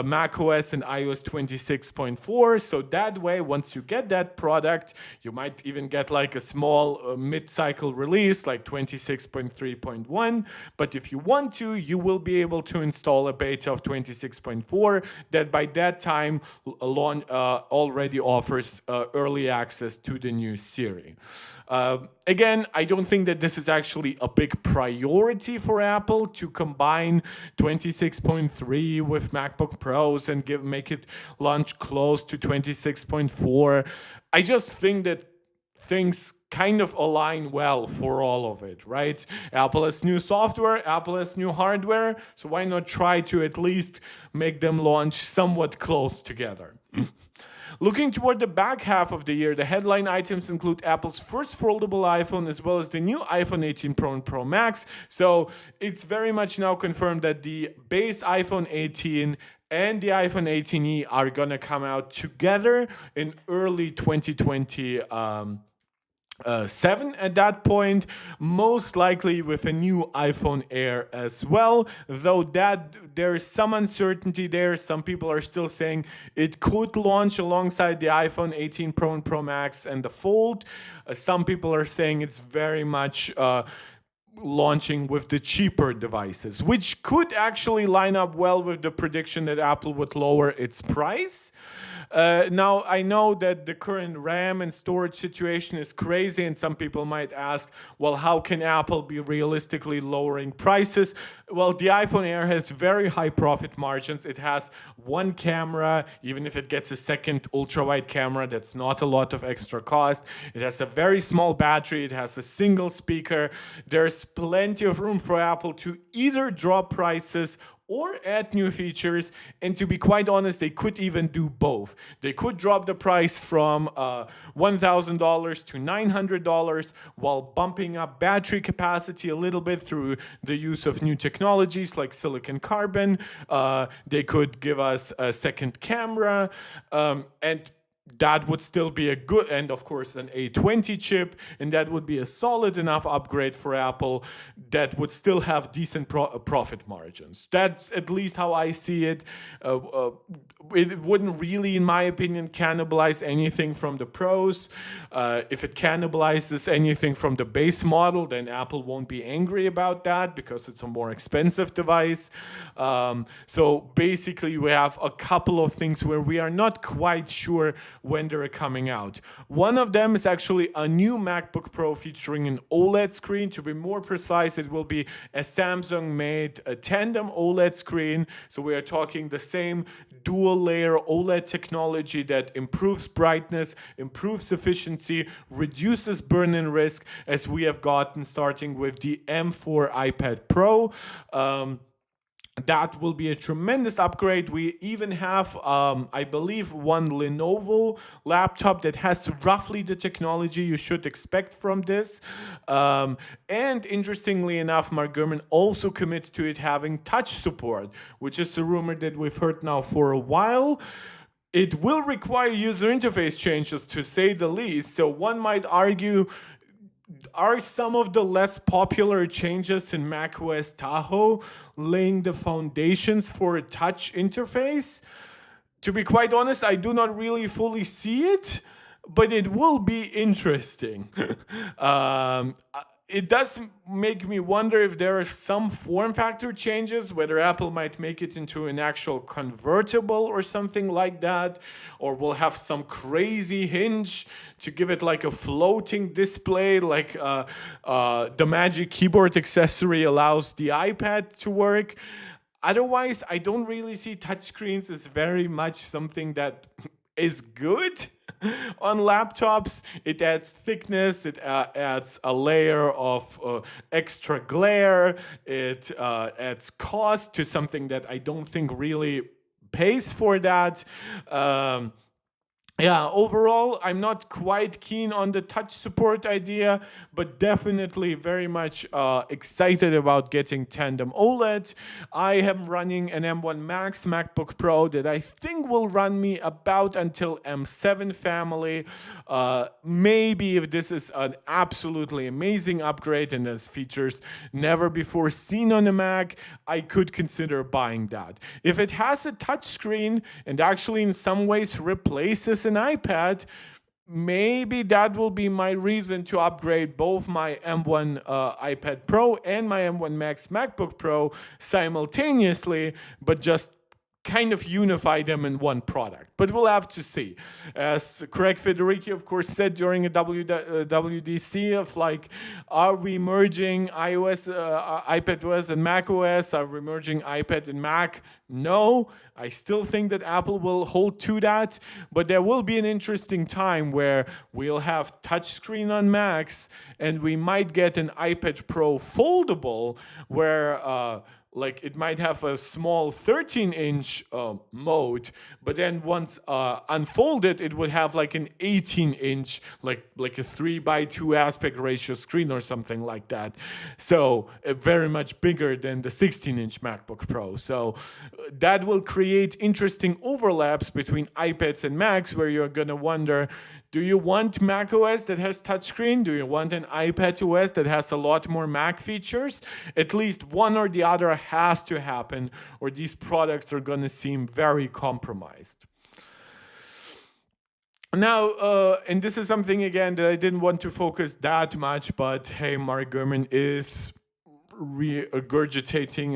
macOS and iOS 26.4. So that way, once you get that product, you might even get like a small mid-cycle release like 26.3.1. But if you want to, you will be able to install a beta of 26.4 that by that time already offers early access to the new Siri. Again, I don't think that this is actually a big priority for Apple to combine 26.3 with MacBook Pros and make it launch close to 26.4. I just think that things kind of align well for all of it, right? Apple has new software, Apple has new hardware, so why not try to at least make them launch somewhat close together? Looking toward the back half of the year, the headline items include Apple's first foldable iPhone as well as the new iPhone 18 Pro and Pro Max. So it's very much now confirmed that the base iPhone 18 and the iPhone 18e are going to come out together in early 2020. 7 at that point, most likely with a new iPhone Air as well, though that there's some uncertainty there. Some people are still saying it could launch alongside the iPhone 18 Pro and Pro Max and the Fold. Some people are saying it's very much launching with the cheaper devices, which could actually line up well with the prediction that Apple would lower its price. Now, I know that the current RAM and storage situation is crazy, and some people might ask, well, how can Apple be realistically lowering prices? Well, the iPhone Air has very high profit margins. It has one camera, even if it gets a second ultra-wide camera, that's not a lot of extra cost. It has a very small battery. It has a single speaker. There's plenty of room for Apple to either drop prices or add new features, and to be quite honest, they could even do both. They could drop the price from $1,000 to $900 while bumping up battery capacity a little bit through the use of new technologies like silicon carbon. They could give us a second camera, and that would still be a good, and of course an A20 chip, and that would be a solid enough upgrade for Apple that would still have decent profit margins. That's at least how I see it. It wouldn't really, in my opinion, cannibalize anything from the Pros. If it cannibalizes anything from the base model, then Apple won't be angry about that because it's a more expensive device. So basically we have a couple of things where we are not quite sure when they're coming out. One of them is actually a new MacBook Pro featuring an OLED screen. To be more precise, it will be a Samsung-made tandem OLED screen. So we are talking the same dual-layer OLED technology that improves brightness, improves efficiency, reduces burn-in risk, as we have gotten starting with the M4 iPad Pro. That will be a tremendous upgrade. We even have, I believe, one Lenovo laptop that has roughly the technology you should expect from this. And interestingly enough, Mark Gurman also commits to it having touch support, which is a rumor that we've heard now for a while. It will require user interface changes, to say the least. So one might argue, are some of the less popular changes in macOS Tahoe laying the foundations for a touch interface? To be quite honest, I do not really fully see it, but it will be interesting. um, it does make me wonder if there are some form factor changes, whether Apple might make it into an actual convertible or something like that, or will have some crazy hinge to give it like a floating display, like the Magic Keyboard accessory allows the iPad to work. Otherwise, I don't really see touchscreens as very much something that is good on laptops. It adds thickness, it adds a layer of extra glare, it adds cost to something that I don't think really pays for that. Yeah, overall, I'm not quite keen on the touch support idea, but definitely very much excited about getting tandem OLED. I am running an M1 Max MacBook Pro that I think will run me about until M7 family. Maybe if this is an absolutely amazing upgrade and has features never before seen on a Mac, I could consider buying that. If it has a touchscreen and actually in some ways replaces an iPad, maybe that will be my reason to upgrade both my M1 iPad Pro and my M1 Max MacBook Pro simultaneously, but just kind of unify them in one product. But we'll have to see. As Craig Federighi, of course, said during a WDC of like, are we merging iOS, iPadOS and macOS? Are we merging iPad and Mac? No, I still think that Apple will hold to that, but there will be an interesting time where we'll have touchscreen on Macs and we might get an iPad Pro foldable where like it might have a small 13-inch mode, but then once unfolded, it would have like an 18-inch, like a 3:2 aspect ratio screen or something like that. So very much bigger than the 16-inch MacBook Pro. So that will create interesting overlaps between iPads and Macs, where you're gonna wonder, do you want macOS that has touchscreen? Do you want an iPadOS that has a lot more Mac features? At least one or the other has to happen, or these products are going to seem very compromised. Now, and this is something, again, that I didn't want to focus that much, but hey, Mark Gurman is regurgitating,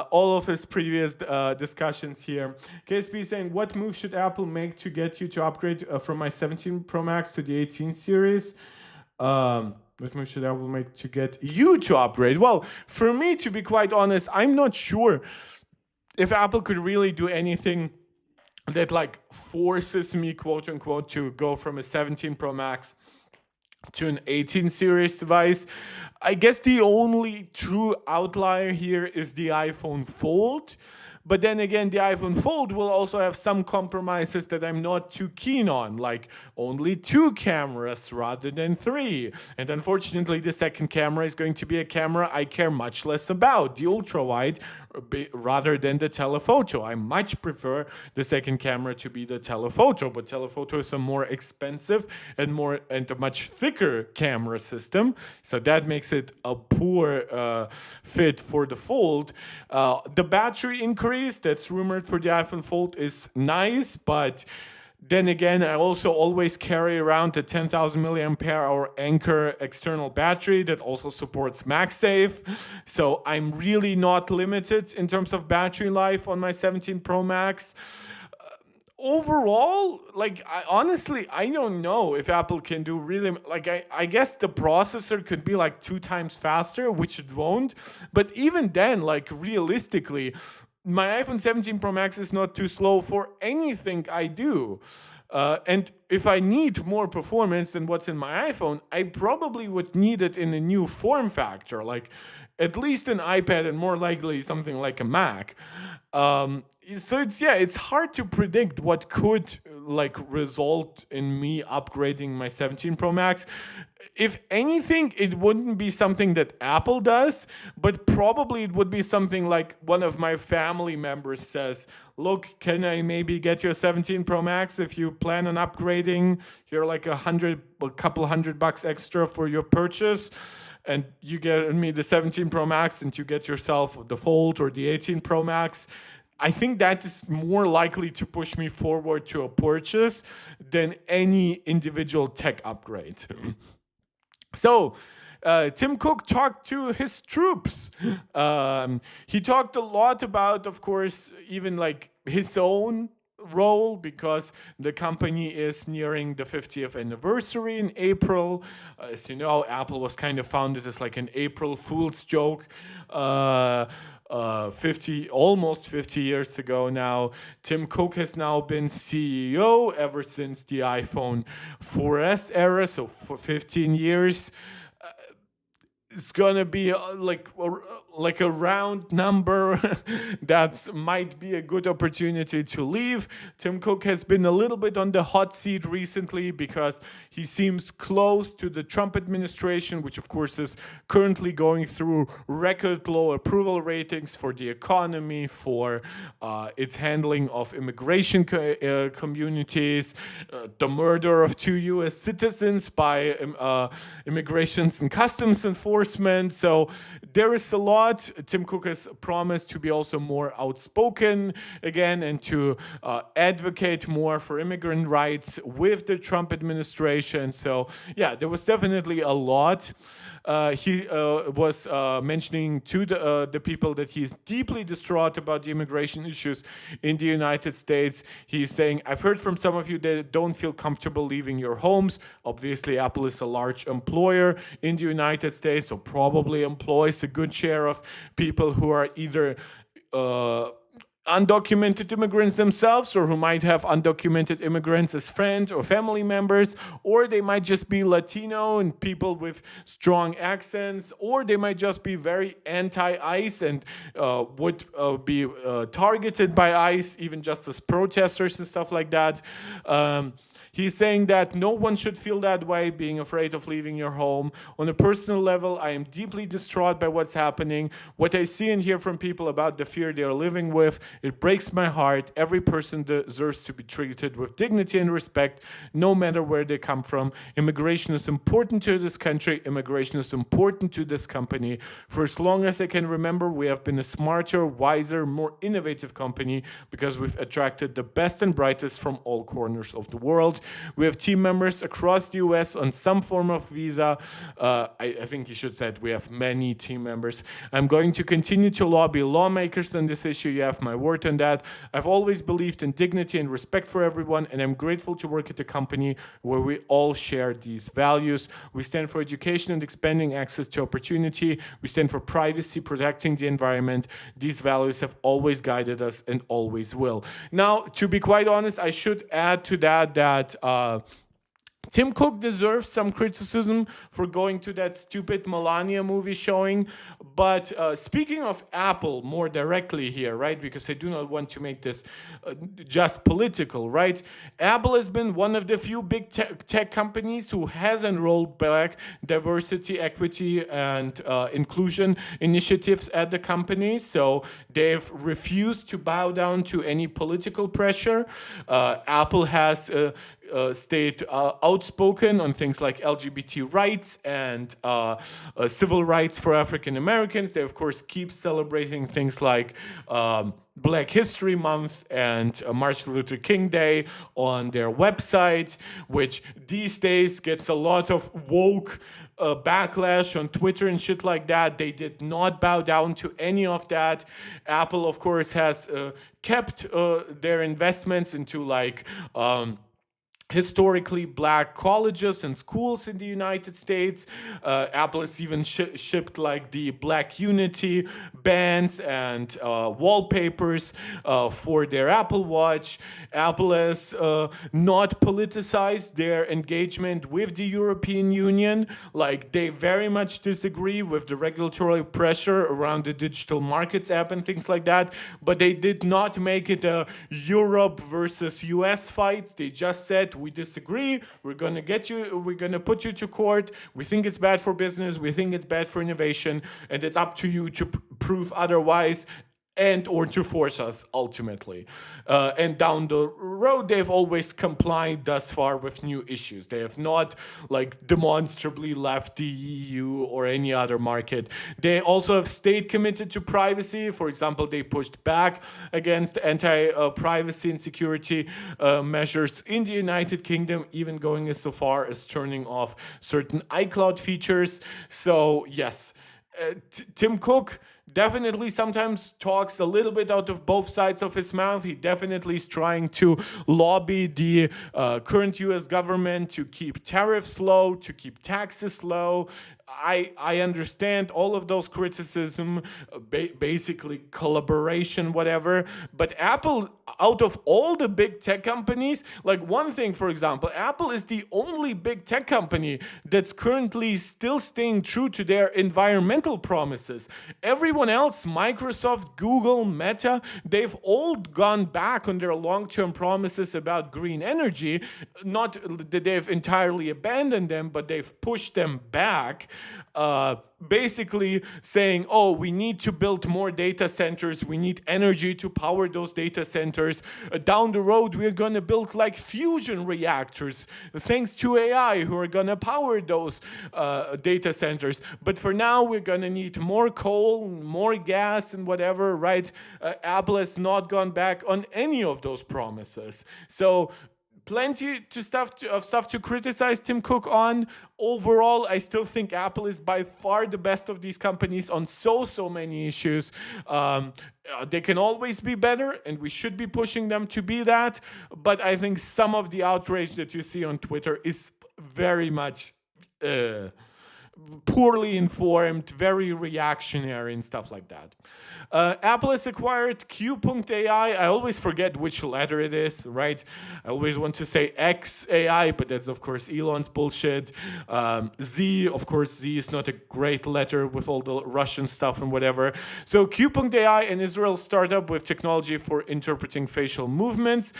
all of his previous discussions here. KSP saying, what move should Apple make to get you to upgrade from my 17 Pro Max to the 18 series? What move should Apple make to get you to upgrade? Well, for me, to be quite honest, I'm not sure if Apple could really do anything that like forces me, quote unquote, to go from a 17 Pro Max to an 18 series device. I guess the only true outlier here is the iPhone Fold. But then again, the iPhone Fold will also have some compromises that I'm not too keen on, like only 2 cameras rather than 3. And unfortunately, the second camera is going to be a camera I care much less about, the ultra-wide, rather than the telephoto. I much prefer the second camera to be the telephoto, but telephoto is a more expensive and a much thicker camera system, so that makes it a poor fit for the Fold. The battery increase that's rumored for the iPhone Fold is nice, but then again, I also always carry around the 10,000 milliampere hour Anker external battery that also supports MagSafe. So I'm really not limited in terms of battery life on my 17 Pro Max. Overall, like, honestly, I don't know if Apple can do really, like, I guess the processor could be like 2 times faster, which it won't. But even then, like, realistically, my iPhone 17 Pro Max is not too slow for anything I do. And if I need more performance than what's in my iPhone, I probably would need it in a new form factor, like at least an iPad and more likely something like a Mac. So it's hard to predict what could like result in me upgrading my 17 Pro Max. If anything, it wouldn't be something that Apple does, but probably it would be something like one of my family members says, look, can I maybe get you a 17 Pro Max if you plan on upgrading? You're like a couple $100 extra for your purchase. And you get me the 17 Pro Max and you get yourself the Fold or the 18 Pro Max. I think that is more likely to push me forward to a purchase than any individual tech upgrade. So, Tim Cook talked to his troops. He talked a lot about, of course, even like his own role, because the company is nearing the 50th anniversary in April. As you know, Apple was kind of founded as like an April Fool's joke. almost 50 years ago now. Tim Cook has now been CEO ever since the iPhone 4S era, so for 15 years. It's gonna be like a round number that might be a good opportunity to leave. Tim Cook has been a little bit on the hot seat recently because he seems close to the Trump administration, which of course is currently going through record low approval ratings for the economy, for its handling of immigration communities, the murder of 2 U.S. citizens by immigrations and customs enforcement. So there is a lot. Tim Cook has promised to be also more outspoken again and to advocate more for immigrant rights with the Trump administration. So yeah, there was definitely a lot. He was mentioning to the people that he's deeply distraught about the immigration issues in the United States. He's saying, I've heard from some of you that don't feel comfortable leaving your homes. Obviously, Apple is a large employer in the United States, so probably employs a good share of people who are either undocumented immigrants themselves, or who might have undocumented immigrants as friends or family members, or they might just be Latino and people with strong accents, or they might just be very anti-ICE and would be targeted by ICE, even just as protesters and stuff like that. He's saying that no one should feel that way, being afraid of leaving your home. On a personal level, I am deeply distraught by what's happening. What I see and hear from people about the fear they are living with, it breaks my heart. Every person deserves to be treated with dignity and respect, no matter where they come from. Immigration is important to this country. Immigration is important to this company. For as long as I can remember, we have been a smarter, wiser, more innovative company because we've attracted the best and brightest from all corners of the world. We have team members across the US on some form of visa. I think you should say we have many team members. I'm going to continue to lobby lawmakers on this issue. You have my word on that. I've always believed in dignity and respect for everyone, and I'm grateful to work at a company where we all share these values. We stand for education and expanding access to opportunity. We stand for privacy, protecting the environment. These values have always guided us and always will. Now, to be quite honest, I should add to that Tim Cook deserves some criticism for going to that stupid Melania movie showing. But speaking of Apple more directly here, right, because I do not want to make this just political, right? Apple has been one of the few big tech companies who hasn't rolled back diversity, equity, and inclusion initiatives at the company. So they've refused to bow down to any political pressure. Apple has stayed outspoken on things like LGBT rights and civil rights for African Americans. They, of course, keep celebrating things like Black History Month and Martin Luther King Day on their website, which these days gets a lot of woke backlash on Twitter and shit like that. They did not bow down to any of that. Apple, of course, has kept their investments into like historically black colleges and schools in the United States. Apple has even shipped like the Black Unity bands and wallpapers for their Apple Watch. Apple has not politicized their engagement with the European Union. Like they very much disagree with the regulatory pressure around the Digital Markets app and things like that, but they did not make it a Europe versus US fight. They just said, we disagree, we're going to get you, we're going to put you to court, we think it's bad for business, we think it's bad for innovation, and it's up to you to prove otherwise and or to force us ultimately. And down the road, they've always complied thus far with new issues. They have not like demonstrably left the EU or any other market. They also have stayed committed to privacy. For example, they pushed back against anti-privacy and security measures in the United Kingdom, even going as so far as turning off certain iCloud features. So yes, Tim Cook definitely sometimes talks a little bit out of both sides of his mouth. He definitely is trying to lobby the current US government to keep tariffs low, to keep taxes low. I understand all of those criticism, basically collaboration, whatever. But Apple, out of all the big tech companies, like one thing, for example, Apple is the only big tech company that's currently still staying true to their environmental promises. Everyone else, Microsoft, Google, Meta, they've all gone back on their long-term promises about green energy. Not that they've entirely abandoned them, but they've pushed them back. Basically saying, oh, we need to build more data centers, we need energy to power those data centers. Down the road, we're going to build like fusion reactors, thanks to AI, who are going to power those data centers. But for now, we're going to need more coal, more gas, and whatever, right? Apple has not gone back on any of those promises. So plenty of stuff to criticize Tim Cook on. Overall, I still think Apple is by far the best of these companies on so many issues. They can always be better, and we should be pushing them to be that. But I think some of the outrage that you see on Twitter is very much poorly informed, very reactionary and stuff like that. Apple has acquired Q.AI. I always forget which letter it is, right? I always want to say XAI, but that's of course Elon's bullshit. Z, of course, Z is not a great letter with all the Russian stuff and whatever. So Q.AI, an Israel startup with technology for interpreting facial movements.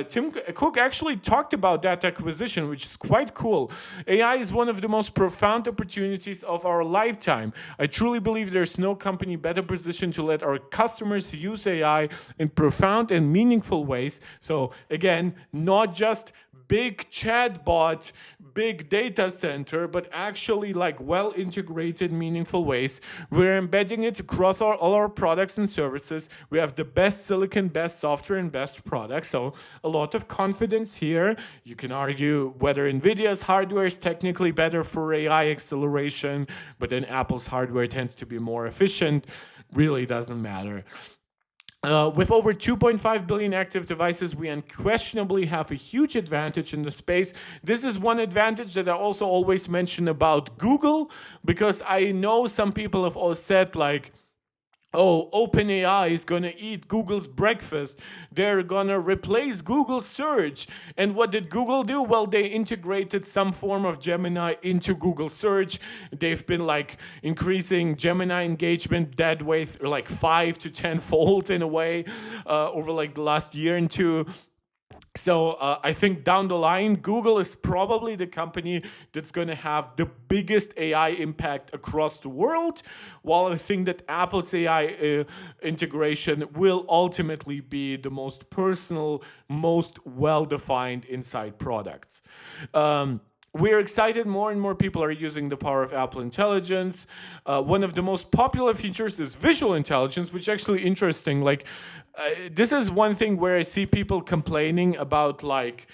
Tim Cook actually talked about that acquisition, which is quite cool. AI is one of the most profound opportunities of our lifetime. I truly believe there's no company better positioned to let our customers use AI in profound and meaningful ways. So again, not just big chatbot, big data center, but actually like well-integrated, meaningful ways. We're embedding it across all our products and services. We have the best silicon, best software, and best products. So a lot of confidence here. You can argue whether NVIDIA's hardware is technically better for AI acceleration, but then Apple's hardware tends to be more efficient. Really doesn't matter. With over 2.5 billion active devices, we unquestionably have a huge advantage in the space. This is one advantage that I also always mention about Google, because I know some people have all said like, oh, OpenAI is going to eat Google's breakfast. They're going to replace Google search. And what did Google do? Well, they integrated some form of Gemini into Google search. They've been like increasing Gemini engagement that way like 5 to 10 fold in a way over like the last year and two. So I think down the line, Google is probably the company that's going to have the biggest AI impact across the world, while I think that Apple's AI integration will ultimately be the most personal, most well-defined inside products. We're excited more and more people are using the power of Apple Intelligence. One of the most popular features is visual intelligence, which is actually interesting. Like, this is one thing where I see people complaining about like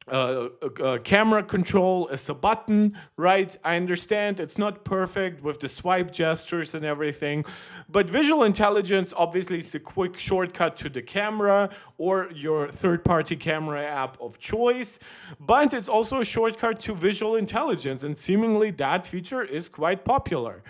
camera control is a button, right? I understand it's not perfect with the swipe gestures and everything, but visual intelligence obviously is a quick shortcut to the camera or your third-party camera app of choice, but it's also a shortcut to visual intelligence, and seemingly that feature is quite popular.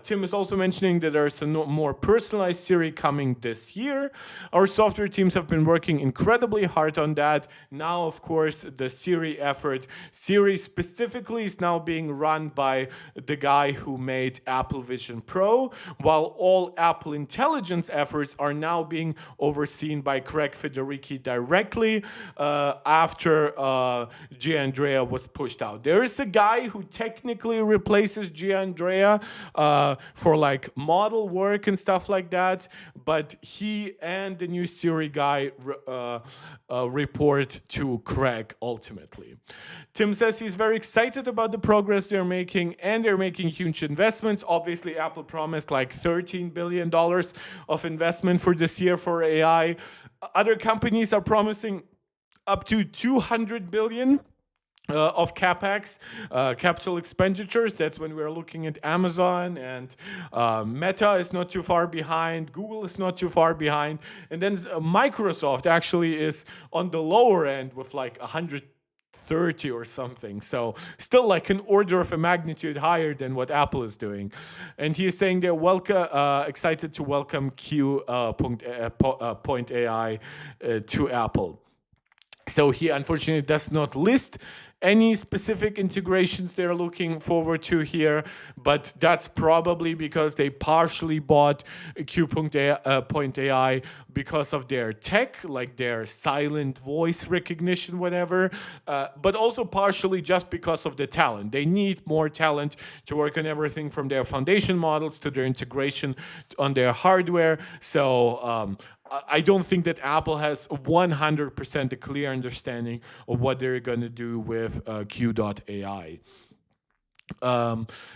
Tim is also mentioning that there's a more personalized Siri coming this year. Our software teams have been working incredibly hard on that. Now, of course, the Siri effort, Siri specifically is now being run by the guy who made Apple Vision Pro, while all Apple Intelligence efforts are now being overseen by Craig Federighi directly after Gianandrea was pushed out. There is a guy who technically replaces Gianandrea for like model work and stuff like that, but he and the new Siri guy report to Craig ultimately. Tim says he's very excited about the progress they're making, and they're making huge investments. Obviously, Apple promised like $13 billion of investment for this year for AI. Other companies are promising up to $200 billion of capex, capital expenditures. That's when we're looking at Amazon, and Meta is not too far behind. Google is not too far behind. And then Microsoft actually is on the lower end with like 130 or something. So still like an order of a magnitude higher than what Apple is doing. And he is saying they're excited to welcome Point AI to Apple. So he unfortunately does not list any specific integrations they're looking forward to here, but that's probably because they partially bought Point AI because of their tech, like their silent voice recognition, whatever, but also partially just because of the talent. They need more talent to work on everything from their foundation models to their integration on their hardware. So I don't think that Apple has 100% a clear understanding of what they're going to do with Q.ai.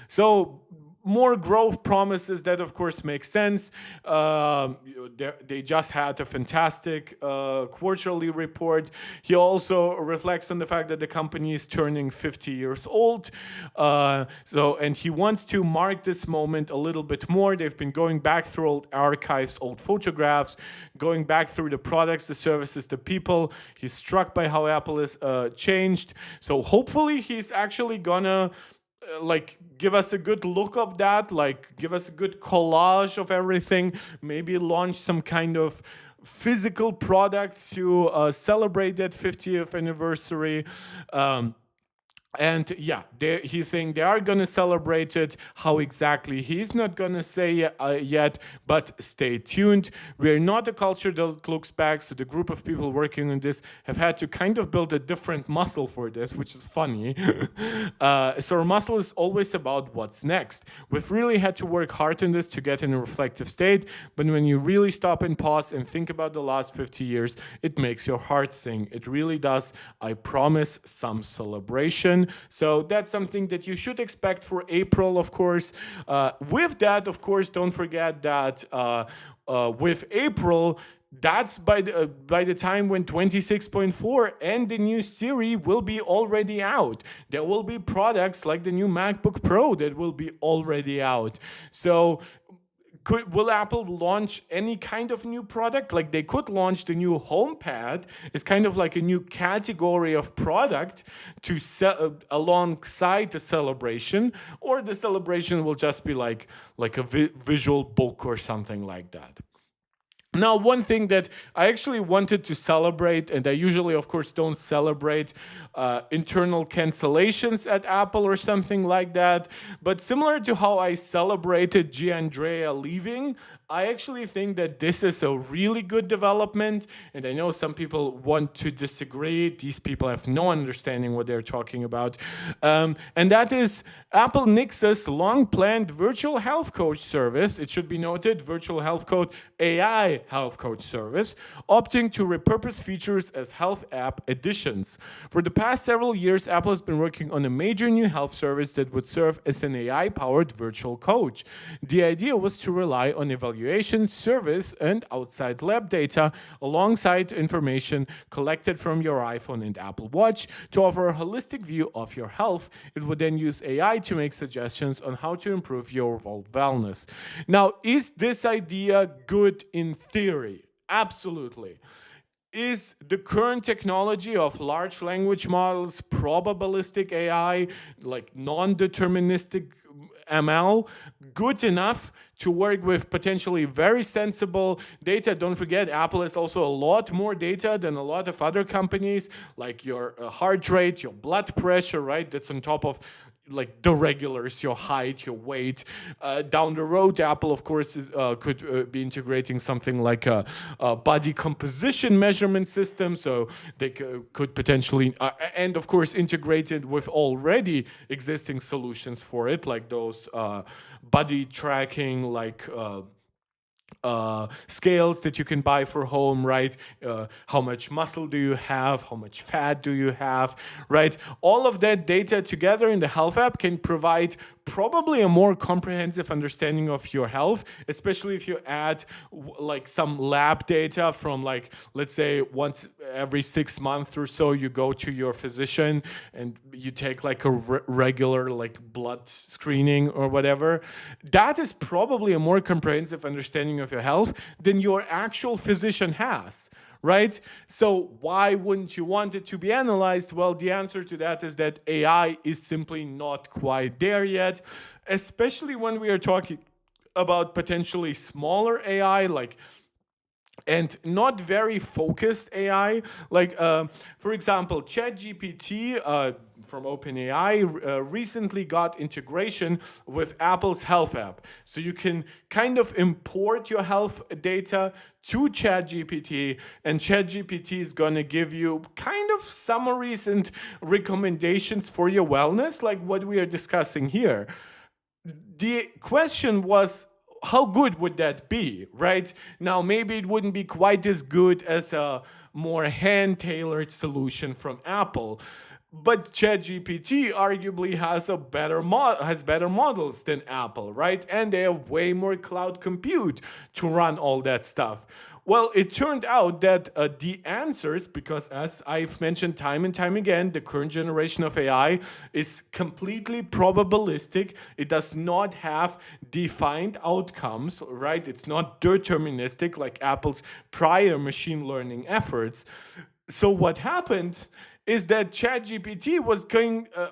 So more growth promises, that of course makes sense. They just had a fantastic quarterly report. He also reflects on the fact that the company is turning 50 years old. And he wants to mark this moment a little bit more. They've been going back through old archives, old photographs, going back through the products, the services, the people. He's struck by how Apple has changed. So hopefully he's actually gonna give us a good look of that, like give us a good collage of everything, maybe launch some kind of physical product to celebrate that 50th anniversary. And yeah, he's saying they are going to celebrate it. How exactly, he's not going to say yet, but stay tuned. We're not a culture that looks back, so the group of people working on this have had to kind of build a different muscle for this, which is funny. So our muscle is always about what's next. We've really had to work hard on this to get in a reflective state, but when you really stop and pause and think about the last 50 years, it makes your heart sing. It really does. I promise some celebration. So that's something that you should expect for April, of course. With that, of course, don't forget that with April, that's by the time when 26.4 and the new Siri will be already out. There will be products like the new MacBook Pro that will be already out. So will Apple launch any kind of new product? Like they could launch the new HomePad. It's kind of like a new category of product to sell alongside the celebration, or the celebration will just be like a visual book or something like that. Now, one thing that I actually wanted to celebrate, and I usually, of course, don't celebrate internal cancellations at Apple or something like that, but similar to how I celebrated Gianandrea leaving, I actually think that this is a really good development, and I know some people want to disagree. These people have no understanding what they're talking about. And that is Apple nixes long-planned virtual health coach service. It should be noted, virtual health coach, AI health coach service, opting to repurpose features as health app additions. For the past several years, Apple has been working on a major new health service that would serve as an AI-powered virtual coach. The idea was to rely on evaluation evaluation, service, and outside lab data, alongside information collected from your iPhone and Apple Watch to offer a holistic view of your health. It would then use AI to make suggestions on how to improve your overall wellness. Now, is this idea good in theory? Absolutely. Is the current technology of large language models, probabilistic AI, like non-deterministic ML, good enough to work with potentially very sensible data? Don't forget, Apple has also a lot more data than a lot of other companies, like your heart rate, your blood pressure, right? That's on top of like the regulars, your height, your weight. Down the road, Apple, of course, could be integrating something like a body composition measurement system, so they could potentially, and of course, integrated with already existing solutions for it, like those body tracking, like scales that you can buy for home, right? How much muscle do you have? How much fat do you have, right? All of that data together in the health app can provide probably a more comprehensive understanding of your health, especially if you add like some lab data from, like, let's say once every 6 months or so, you go to your physician and you take like a regular like blood screening or whatever. That is probably a more comprehensive understanding of your health than your actual physician has, right? So why wouldn't you want it to be analyzed? Well, the answer to that is that AI is simply not quite there yet, especially when we are talking about potentially smaller AI, like, and not very focused AI. Like, for example, ChatGPT from OpenAI recently got integration with Apple's Health app. So you can kind of import your health data to ChatGPT, and ChatGPT is going to give you kind of summaries and recommendations for your wellness, like what we are discussing here. The question was, how good would that be, right? Now, maybe it wouldn't be quite as good as a more hand-tailored solution from Apple, but ChatGPT arguably has better models than Apple, right? And they have way more cloud compute to run all that stuff. Well, it turned out that the answers, because as I've mentioned time and time again, the current generation of AI is completely probabilistic. It does not have defined outcomes, right? It's not deterministic like Apple's prior machine learning efforts. So what happened is that ChatGPT was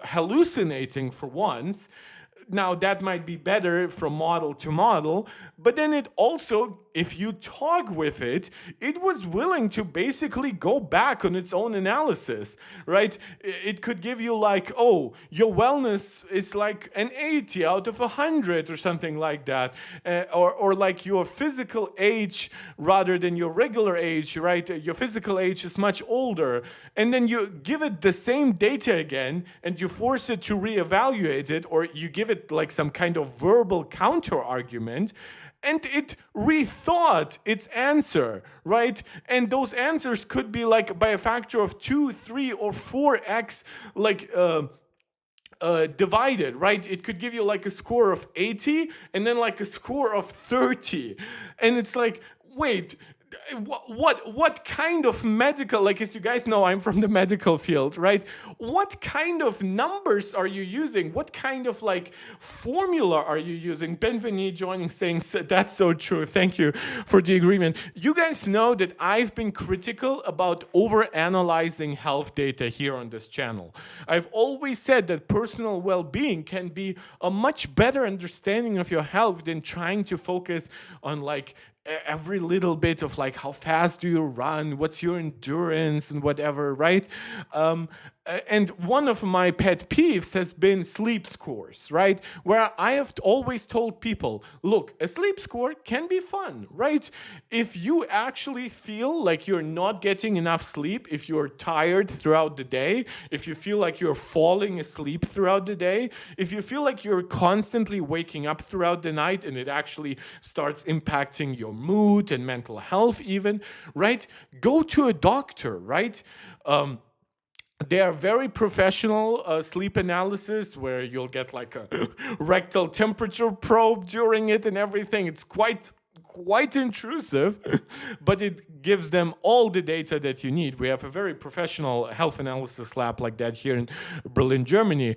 hallucinating for once. Now, that might be better from model to model, but then it also, if you talk with it, it was willing to basically go back on its own analysis, right? It could give you like, oh, your wellness is like an 80 out of 100 or something like that, or like your physical age rather than your regular age, right? Your physical age is much older, and then you give it the same data again, and you force it to reevaluate it, or you give it like some kind of verbal counter argument, and it rethought its answer, right? And those answers could be like by a factor of 2, 3, or 4x, like divided, right? It could give you like a score of 80 and then like a score of 30, and it's like, wait, what kind of medical, like, as you guys know, I'm from the medical field, right? What kind of numbers are you using? What kind of like formula are you using? Benveni joining, saying that's so true. Thank you for the agreement. You guys know that I've been critical about overanalyzing health data here on this channel. I've always said that personal well-being can be a much better understanding of your health than trying to focus on like every little bit of like how fast do you run, what's your endurance and whatever, right? And one of my pet peeves has been sleep scores, right? Where I have always told people, look, a sleep score can be fun, right? If you actually feel like you're not getting enough sleep, if you're tired throughout the day, if you feel like you're falling asleep throughout the day, if you feel like you're constantly waking up throughout the night and it actually starts impacting your mood and mental health even, right? Go to a doctor, right? They are very professional sleep analysis where you'll get like a rectal temperature probe during it and everything. It's quite quite intrusive, but it gives them all the data that you need. We have a very professional health analysis lab like that here in Berlin, Germany.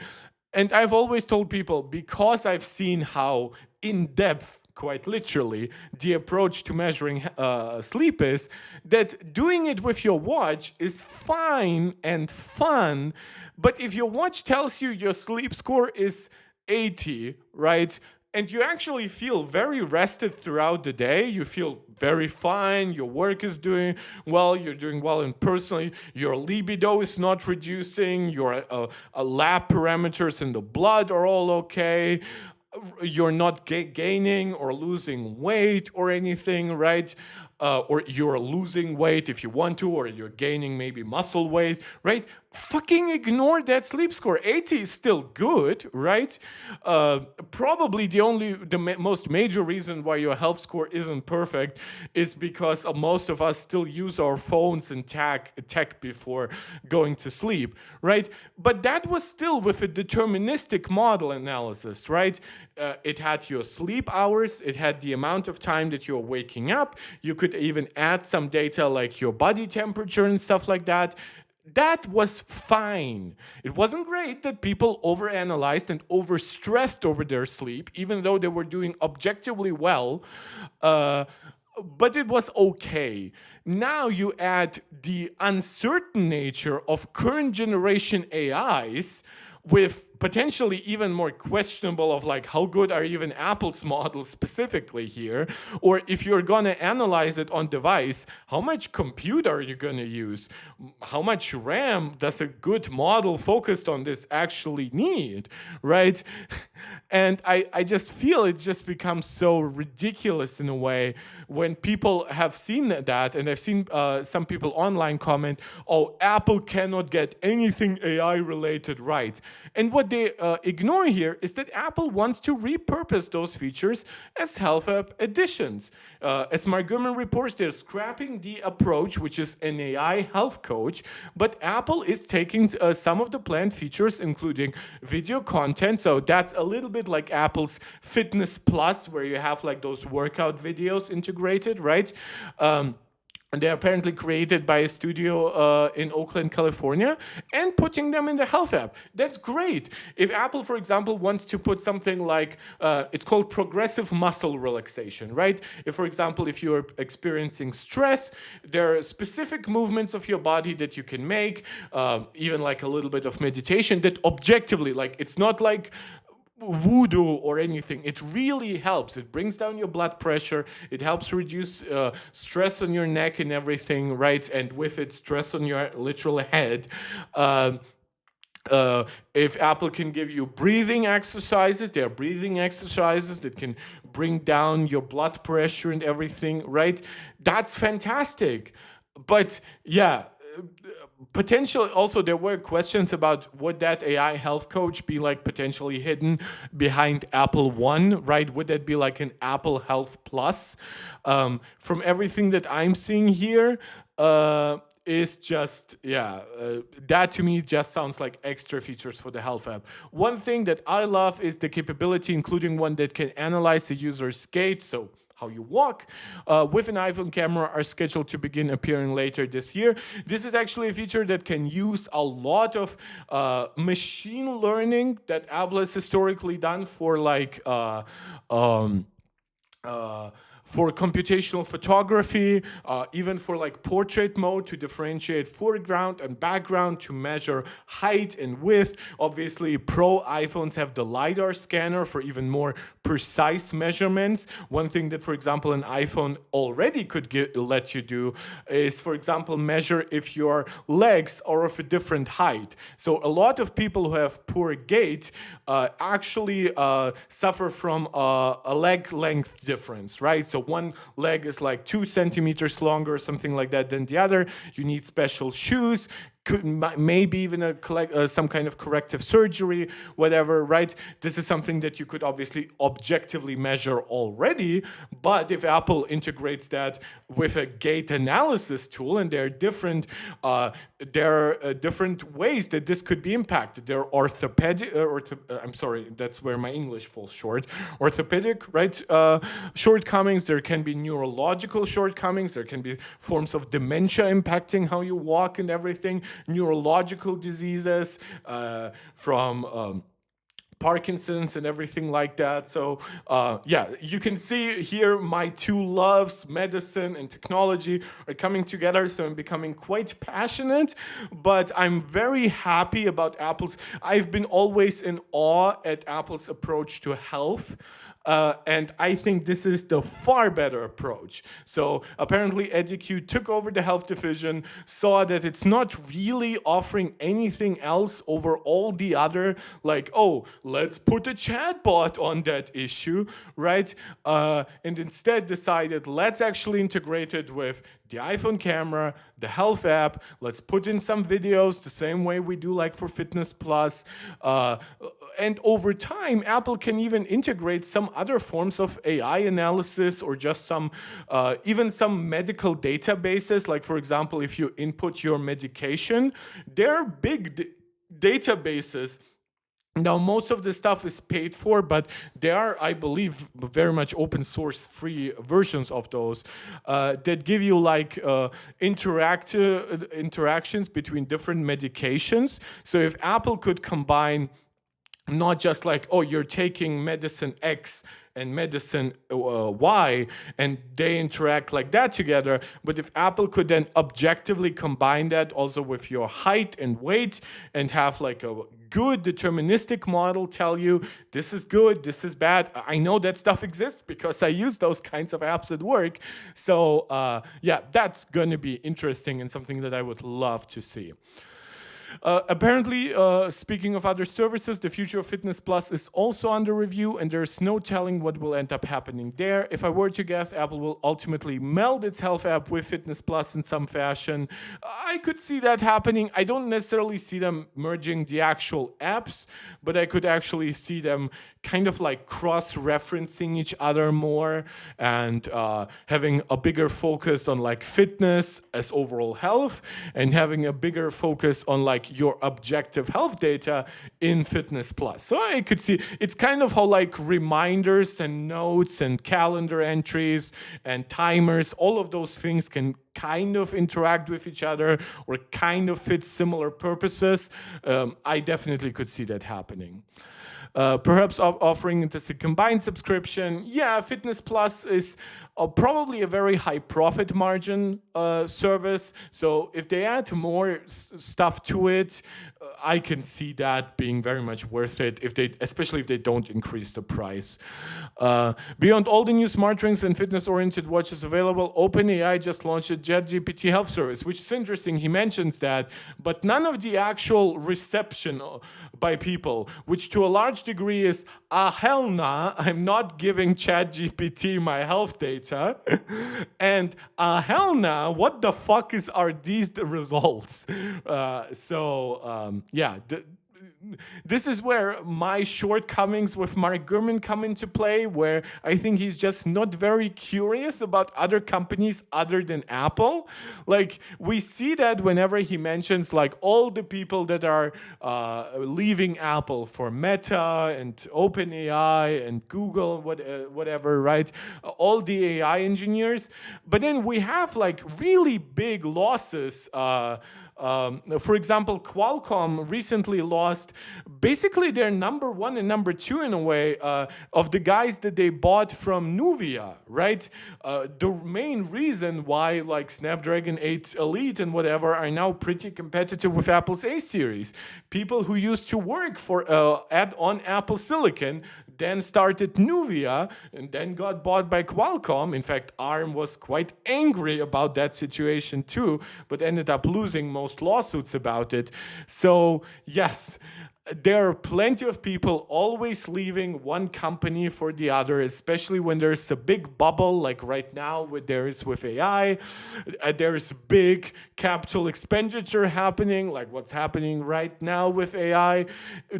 And I've always told people, because I've seen how in depth, quite literally, the approach to measuring sleep is, that doing it with your watch is fine and fun. But if your watch tells you your sleep score is 80, right? And you actually feel very rested throughout the day. You feel very fine. Your work is doing well. You're doing well in personally. Your libido is not reducing. Your lab parameters in the blood are all okay. You're not gaining or losing weight or anything, right? Or you're losing weight if you want to, or you're gaining maybe muscle weight, right? Fucking ignore that sleep score. 80 is still good, right? Probably the most major reason why your health score isn't perfect is because most of us still use our phones and tech before going to sleep, right? But that was still with a deterministic model analysis, right? It had your sleep hours, it had the amount of time that you're waking up. You could even add some data like your body temperature and stuff like that. That was fine. It wasn't great that people overanalyzed and overstressed over their sleep, even though they were doing objectively well. But it was okay. Now you add the uncertain nature of current generation AIs with potentially even more questionable of like how good are even Apple's models specifically here, or if you're going to analyze it on device, how much compute are you going to use? How much RAM does a good model focused on this actually need, right? And I just feel it's just become so ridiculous in a way when people have seen that, and I've seen some people online comment, oh, Apple cannot get anything AI related right. And what they ignore here is that Apple wants to repurpose those features as health app additions. As Mark Gurman reports, they're scrapping the approach, which is an AI health coach, but Apple is taking some of the planned features, including video content. So that's a little bit like Apple's Fitness Plus, where you have like those workout videos integrated, right? And they're apparently created by a studio in Oakland, California, and putting them in the health app. That's great. If Apple, for example, wants to put something like, it's called progressive muscle relaxation, right? If, for example, if you're experiencing stress, there are specific movements of your body that you can make, even like a little bit of meditation that objectively, like, it's not like voodoo or anything. It really helps. It brings down your blood pressure. It helps reduce stress on your neck and everything, right? And with it, stress on your literal head. If Apple can give you breathing exercises, there are breathing exercises that can bring down your blood pressure and everything, right? That's fantastic. But yeah, potentially also there were questions about would that AI health coach be like potentially hidden behind Apple One, right? Would that be like an Apple Health Plus? From everything that I'm seeing here, is just, that to me just sounds like extra features for the health app. One thing that I love is the capability, including one that can analyze the user's gait, so how you walk, with an iPhone camera, are scheduled to begin appearing later this year. This is actually a feature that can use a lot of machine learning that Apple has historically done for like for computational photography, even for like portrait mode to differentiate foreground and background, to measure height and width. Obviously, Pro iPhones have the LiDAR scanner for even more precise measurements. One thing that, for example, an iPhone already could let you do is, for example, measure if your legs are of a different height. So a lot of people who have poor gait actually suffer from a leg length difference, right? So one leg is like 2 centimeters longer or something like that than the other. You need special shoes. maybe even some kind of corrective surgery, whatever, right? This is something that you could obviously objectively measure already, but if Apple integrates that with a gait analysis tool, and there are different ways that this could be impacted. There are I'm sorry, that's where my English falls short. Orthopedic, right? Shortcomings. There can be neurological shortcomings. There can be forms of dementia impacting how you walk and everything. Neurological diseases from Parkinson's and everything like that. So yeah, you can see here my two loves, medicine and technology, are coming together. So I'm becoming quite passionate, but I'm very happy about I've been always in awe at Apple's approach to health. And I think this is the far better approach. So apparently EduQ took over the health division, saw that it's not really offering anything else over all the other, like, oh, let's put a chatbot on that issue, right? And instead decided, let's actually integrate it with the iPhone camera, the health app. Let's put in some videos the same way we do like for Fitness Plus. And over time, Apple can even integrate some other forms of AI analysis, or just even some medical databases. Like, for example, if you input your medication, there are big databases. Now, most of the stuff is paid for, but there are, I believe, very much open source free versions of those that give you like interactions between different medications. So if Apple could combine not just like, oh, you're taking medicine X and medicine Y, and they interact like that together. But if Apple could then objectively combine that also with your height and weight, and have like a good deterministic model tell you this is good, this is bad. I know that stuff exists because I use those kinds of apps at work. So yeah, that's going to be interesting and something that I would love to see. Apparently, speaking of other services, the future of Fitness Plus is also under review, and there's no telling what will end up happening there. If I were to guess, Apple will ultimately meld its health app with Fitness Plus in some fashion. I could see that happening. I don't necessarily see them merging the actual apps, but I could actually see them kind of like cross-referencing each other more, and having a bigger focus on like fitness as overall health, and having a bigger focus on like your objective health data in Fitness Plus. So I could see it's kind of how like reminders and notes and calendar entries and timers, all of those things can kind of interact with each other or kind of fit similar purposes. I definitely could see that happening. Perhaps offering it as a combined subscription. Yeah, Fitness Plus is probably a very high profit margin service. So if they add more stuff to it, I can see that being very much worth it, especially if they don't increase the price. Beyond all the new smart rings and fitness-oriented watches available, OpenAI just launched a ChatGPT health service, which is interesting. He mentions that, but none of the actual reception by people, which to a large degree is, hell nah, I'm not giving ChatGPT my health data. And hell nah, what the fuck are these the results? Yeah, this is where my shortcomings with Mark Gurman come into play, where I think he's just not very curious about other companies other than Apple. Like, we see that whenever he mentions like all the people that are leaving Apple for Meta and OpenAI and Google, whatever, right? All the AI engineers. But then we have like really big losses. For example, Qualcomm recently lost basically their number one and number two in a way of the guys that they bought from Nuvia, right? The main reason why like Snapdragon 8 Elite and whatever are now pretty competitive with Apple's A series. People who used to work for on Apple Silicon then started Nuvia and then got bought by Qualcomm. In fact, ARM was quite angry about that situation too, but ended up losing most lawsuits about it. So yes, there are plenty of people always leaving one company for the other, especially when there's a big bubble like right now there is with AI. There's big capital expenditure happening, like what's happening right now with AI.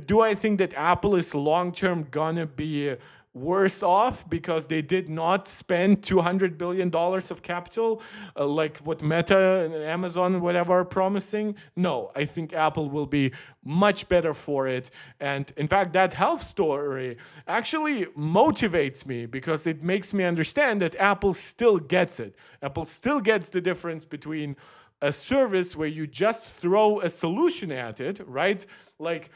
Do I think that Apple is long-term gonna be worse off because they did not spend $200 billion of capital like what Meta and Amazon and whatever are promising? No, I think Apple will be much better for it. And in fact, that health story actually motivates me because it makes me understand that Apple still gets it. Apple still gets the difference between a service where you just throw a solution at it, right? Like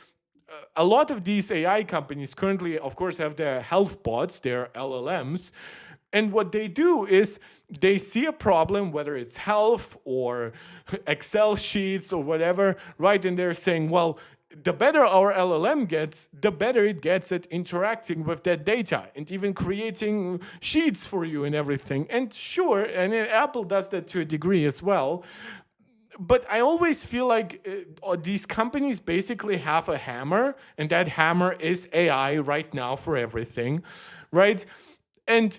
a lot of these AI companies currently, of course, have their health bots, their LLMs. And what they do is they see a problem, whether it's health or Excel sheets or whatever, right? And they're saying, well, the better our LLM gets, the better it gets at interacting with that data and even creating sheets for you and everything. And sure, and Apple does that to a degree as well. But I always feel like these companies basically have a hammer, and that hammer is AI right now for everything, right? And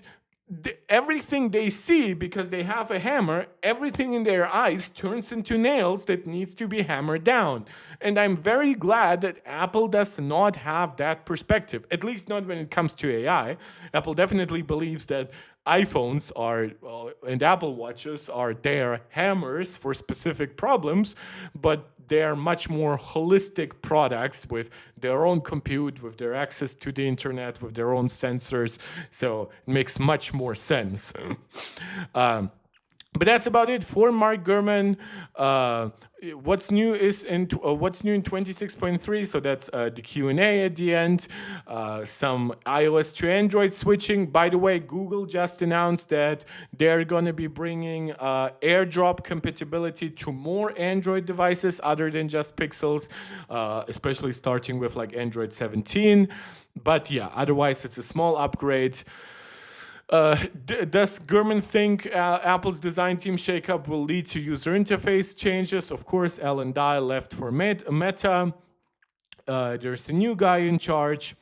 everything they see, because they have a hammer, everything in their eyes turns into nails that needs to be hammered down. And I'm very glad that Apple does not have that perspective, at least not when it comes to AI. Apple definitely believes that iPhones are and Apple Watches are their hammers for specific problems, but they're much more holistic products with their own compute, with their access to the internet, with their own sensors. So it makes much more sense. But that's about it for Mark Gurman. What's new in 26.3? So that's the Q&A at the end. Some iOS to Android switching. By the way, Google just announced that they're going to be bringing AirDrop compatibility to more Android devices other than just Pixels, especially starting with like Android 17. But yeah, otherwise it's a small upgrade. Does Gurman think Apple's design team shakeup will lead to user interface changes? Of course, Alan Dye left for Meta. There's a new guy in charge.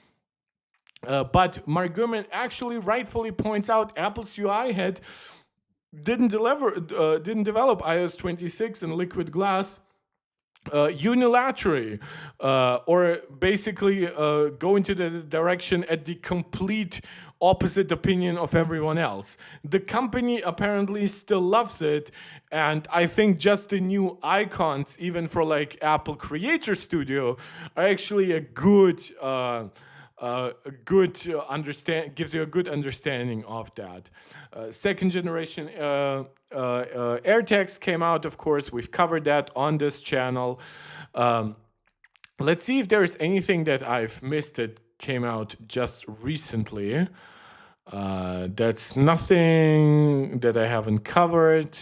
But Mark Gurman actually rightfully points out Apple's UI head didn't develop iOS 26 and Liquid Glass unilaterally, or basically go into the direction at the complete opposite opinion of everyone else. The company apparently still loves it, and I think just the new icons, even for like Apple Creator Studio, are actually a good gives you a good understanding of that. Second generation AirTags came out, of course. We've covered that on this channel. Let's see if there's anything that I've missed that came out just recently. That's nothing that I haven't covered.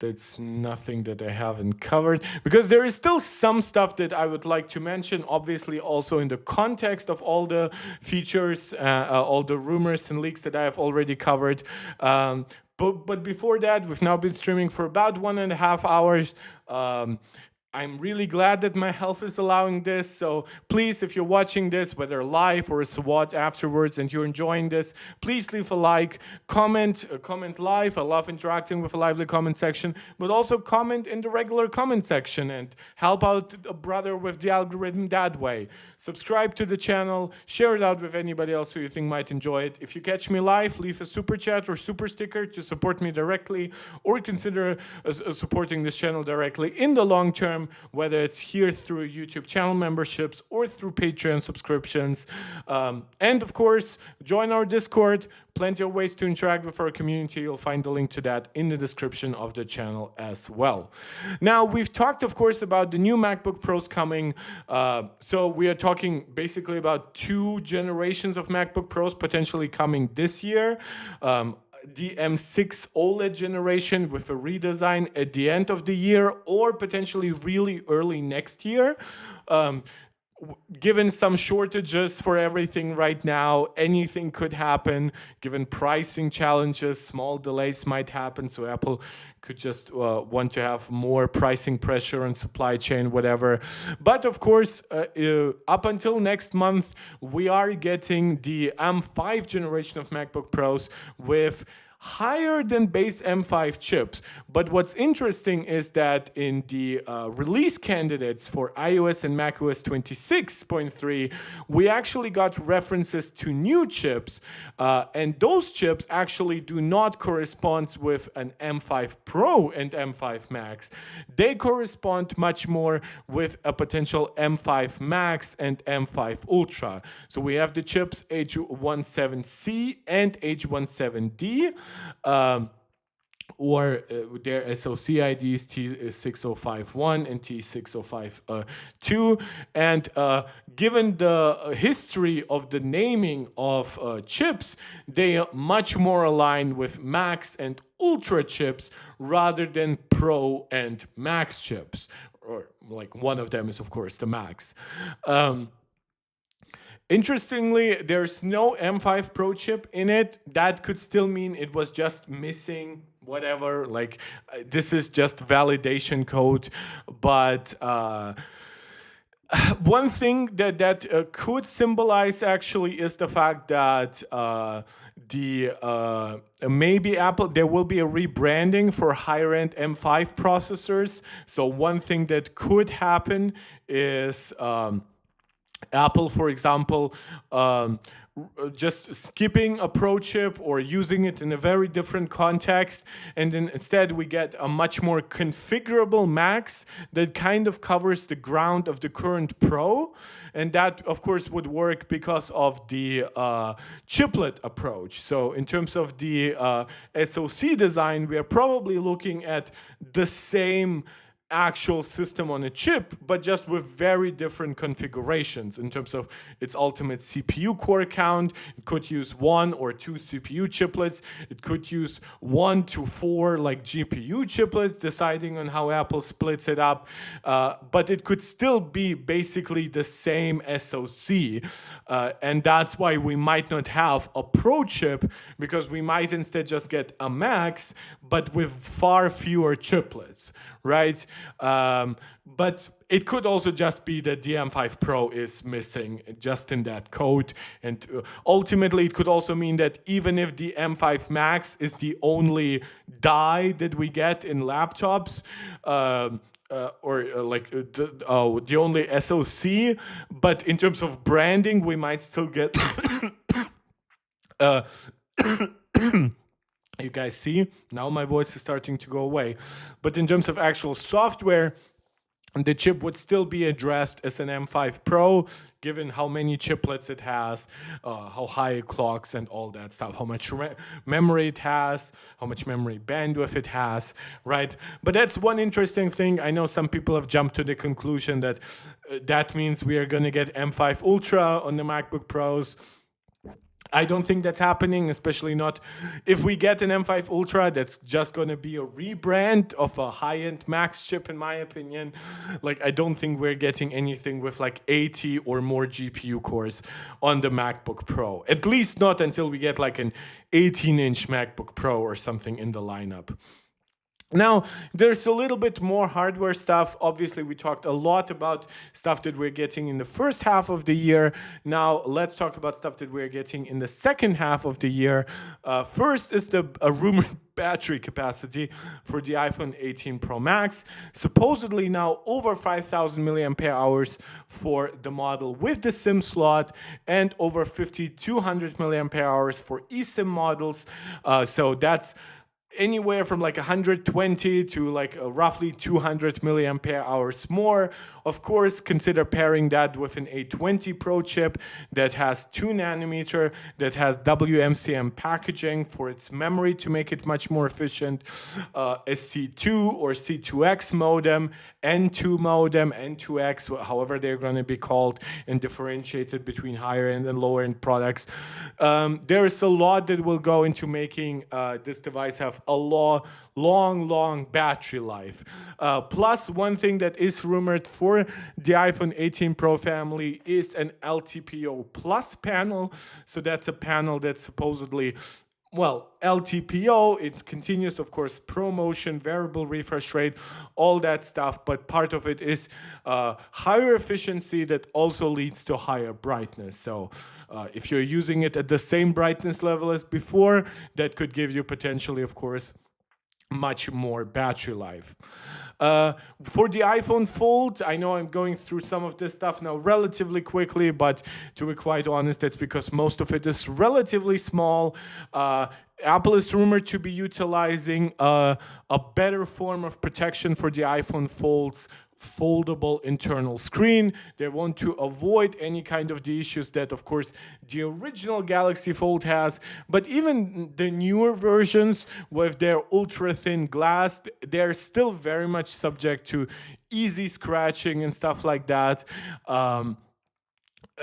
That's nothing that I haven't covered, because there is still some stuff that I would like to mention, obviously also in the context of all the features, all the rumors and leaks that I have already covered. But before that, we've now been streaming for about 1.5 hours. I'm really glad that my health is allowing this. So please, if you're watching this, whether live or as a watch afterwards, and you're enjoying this, please leave a like, comment live. I love interacting with a lively comment section, but also comment in the regular comment section and help out a brother with the algorithm that way. Subscribe to the channel, share it out with anybody else who you think might enjoy it. If you catch me live, leave a super chat or super sticker to support me directly, or consider supporting this channel directly in the long term, whether it's here through YouTube channel memberships or through Patreon subscriptions. And of course, join our Discord. Plenty of ways to interact with our community. You'll find the link to that in the description of the channel as well. Now, we've talked, of course, about the new MacBook Pros coming. So we are talking basically about 2 generations of MacBook Pros potentially coming this year. The M6 OLED generation with a redesign at the end of the year, or potentially really early next year. given some shortages for everything right now, anything could happen. Given pricing challenges, small delays might happen. So Apple could just want to have more pricing pressure on supply chain, whatever. But of course, up until next month, we are getting the M5 generation of MacBook Pros with higher than base M5 chips. But what's interesting is that in the release candidates for iOS and macOS 26.3, we actually got references to new chips, and those chips actually do not correspond with an M5 Pro and M5 Max. They correspond much more with a potential M5 Max and M5 Ultra. So we have the chips H17C and H17D. Or their SoC IDs T6051 and T6052. And given the history of the naming of chips, they are much more aligned with Max and Ultra chips rather than Pro and Max chips. Or like one of them is, of course, the Max. Interestingly, there's no M5 Pro chip in it. That could still mean it was just missing whatever. Like this is just validation code. But one thing that could symbolize actually is the fact that maybe Apple, there will be a rebranding for higher end M5 processors. So one thing that could happen is Apple, for example, just skipping a Pro chip or using it in a very different context, and then instead we get a much more configurable Max that kind of covers the ground of the current Pro. And that, of course, would work because of the chiplet approach. So in terms of the SoC design, we are probably looking at the same actual system on a chip, but just with very different configurations in terms of its ultimate CPU core count. It could use 1 or 2 CPU chiplets. It could use 1 to 4 like GPU chiplets, deciding on how Apple splits it up. But it could still be basically the same SoC. And that's why we might not have a Pro chip, because we might instead just get a Max, but with far fewer chiplets, right? But it could also just be that the M5 Pro is missing just in that code. And ultimately, it could also mean that even if the M5 Max is the only die that we get in laptops, the only SoC, but in terms of branding, we might still get... You guys see? Now my voice is starting to go away. But in terms of actual software, the chip would still be addressed as an M5 Pro, given how many chiplets it has, how high it clocks and all that stuff, how much memory it has, how much memory bandwidth it has, right? But that's one interesting thing. I know some people have jumped to the conclusion that that means we are going to get M5 Ultra on the MacBook Pros. I don't think that's happening, especially not if we get an M5 Ultra. That's just going to be a rebrand of a high-end Max chip, in my opinion. Like, I don't think we're getting anything with like 80 or more GPU cores on the MacBook Pro. At least not until we get like an 18-inch MacBook Pro or something in the lineup. Now, there's a little bit more hardware stuff. Obviously, we talked a lot about stuff that we're getting in the first half of the year. Now, let's talk about stuff that we're getting in the second half of the year. First is the rumored battery capacity for the iPhone 18 Pro Max. Supposedly now over 5,000 milliampere hours for the model with the SIM slot, and over 5,200 milliampere hours for eSIM models. So that's anywhere from like 120 to like roughly 200 milliampere hours more. Of course, consider pairing that with an A20 Pro chip that has 2 nanometer, that has WMCM packaging for its memory to make it much more efficient, a C2 or C2X modem, N2 modem, N2X, however they're going to be called, and differentiated between higher end and lower end products. There is a lot that will go into making this device have a long battery life. Plus, one thing that is rumored for the iPhone 18 Pro family is an LTPO Plus panel. So that's a panel that's supposedly, well, LTPO, it's continuous, of course, ProMotion, variable refresh rate, all that stuff. But part of it is higher efficiency that also leads to higher brightness. So if you're using it at the same brightness level as before, that could give you potentially, of course, much more battery life. For the iPhone Fold, I know I'm going through some of this stuff now relatively quickly, but to be quite honest, that's because most of it is relatively small. Apple is rumored to be utilizing a better form of protection for the iPhone Fold's foldable internal screen. They want to avoid any kind of the issues that, of course, the original Galaxy Fold has. But even the newer versions with their ultra thin glass, they're still very much subject to easy scratching and stuff like that.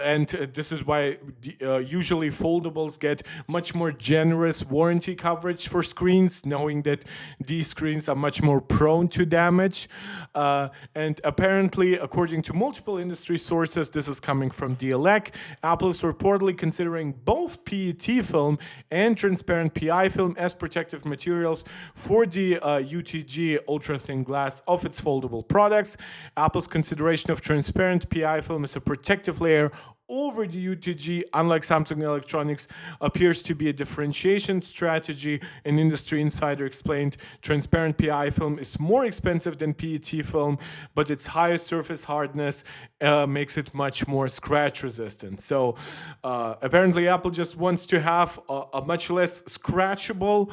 And this is why usually foldables get much more generous warranty coverage for screens, knowing that these screens are much more prone to damage. And apparently, according to multiple industry sources, this is coming from DLEC, Apple is reportedly considering both PET film and transparent PI film as protective materials for the UTG ultra-thin glass of its foldable products. Apple's consideration of transparent PI film as a protective layer over the UTG, unlike Samsung Electronics, appears to be a differentiation strategy. An industry insider explained transparent PI film is more expensive than PET film, but its higher surface hardness makes it much more scratch resistant. So apparently Apple just wants to have a much less scratchable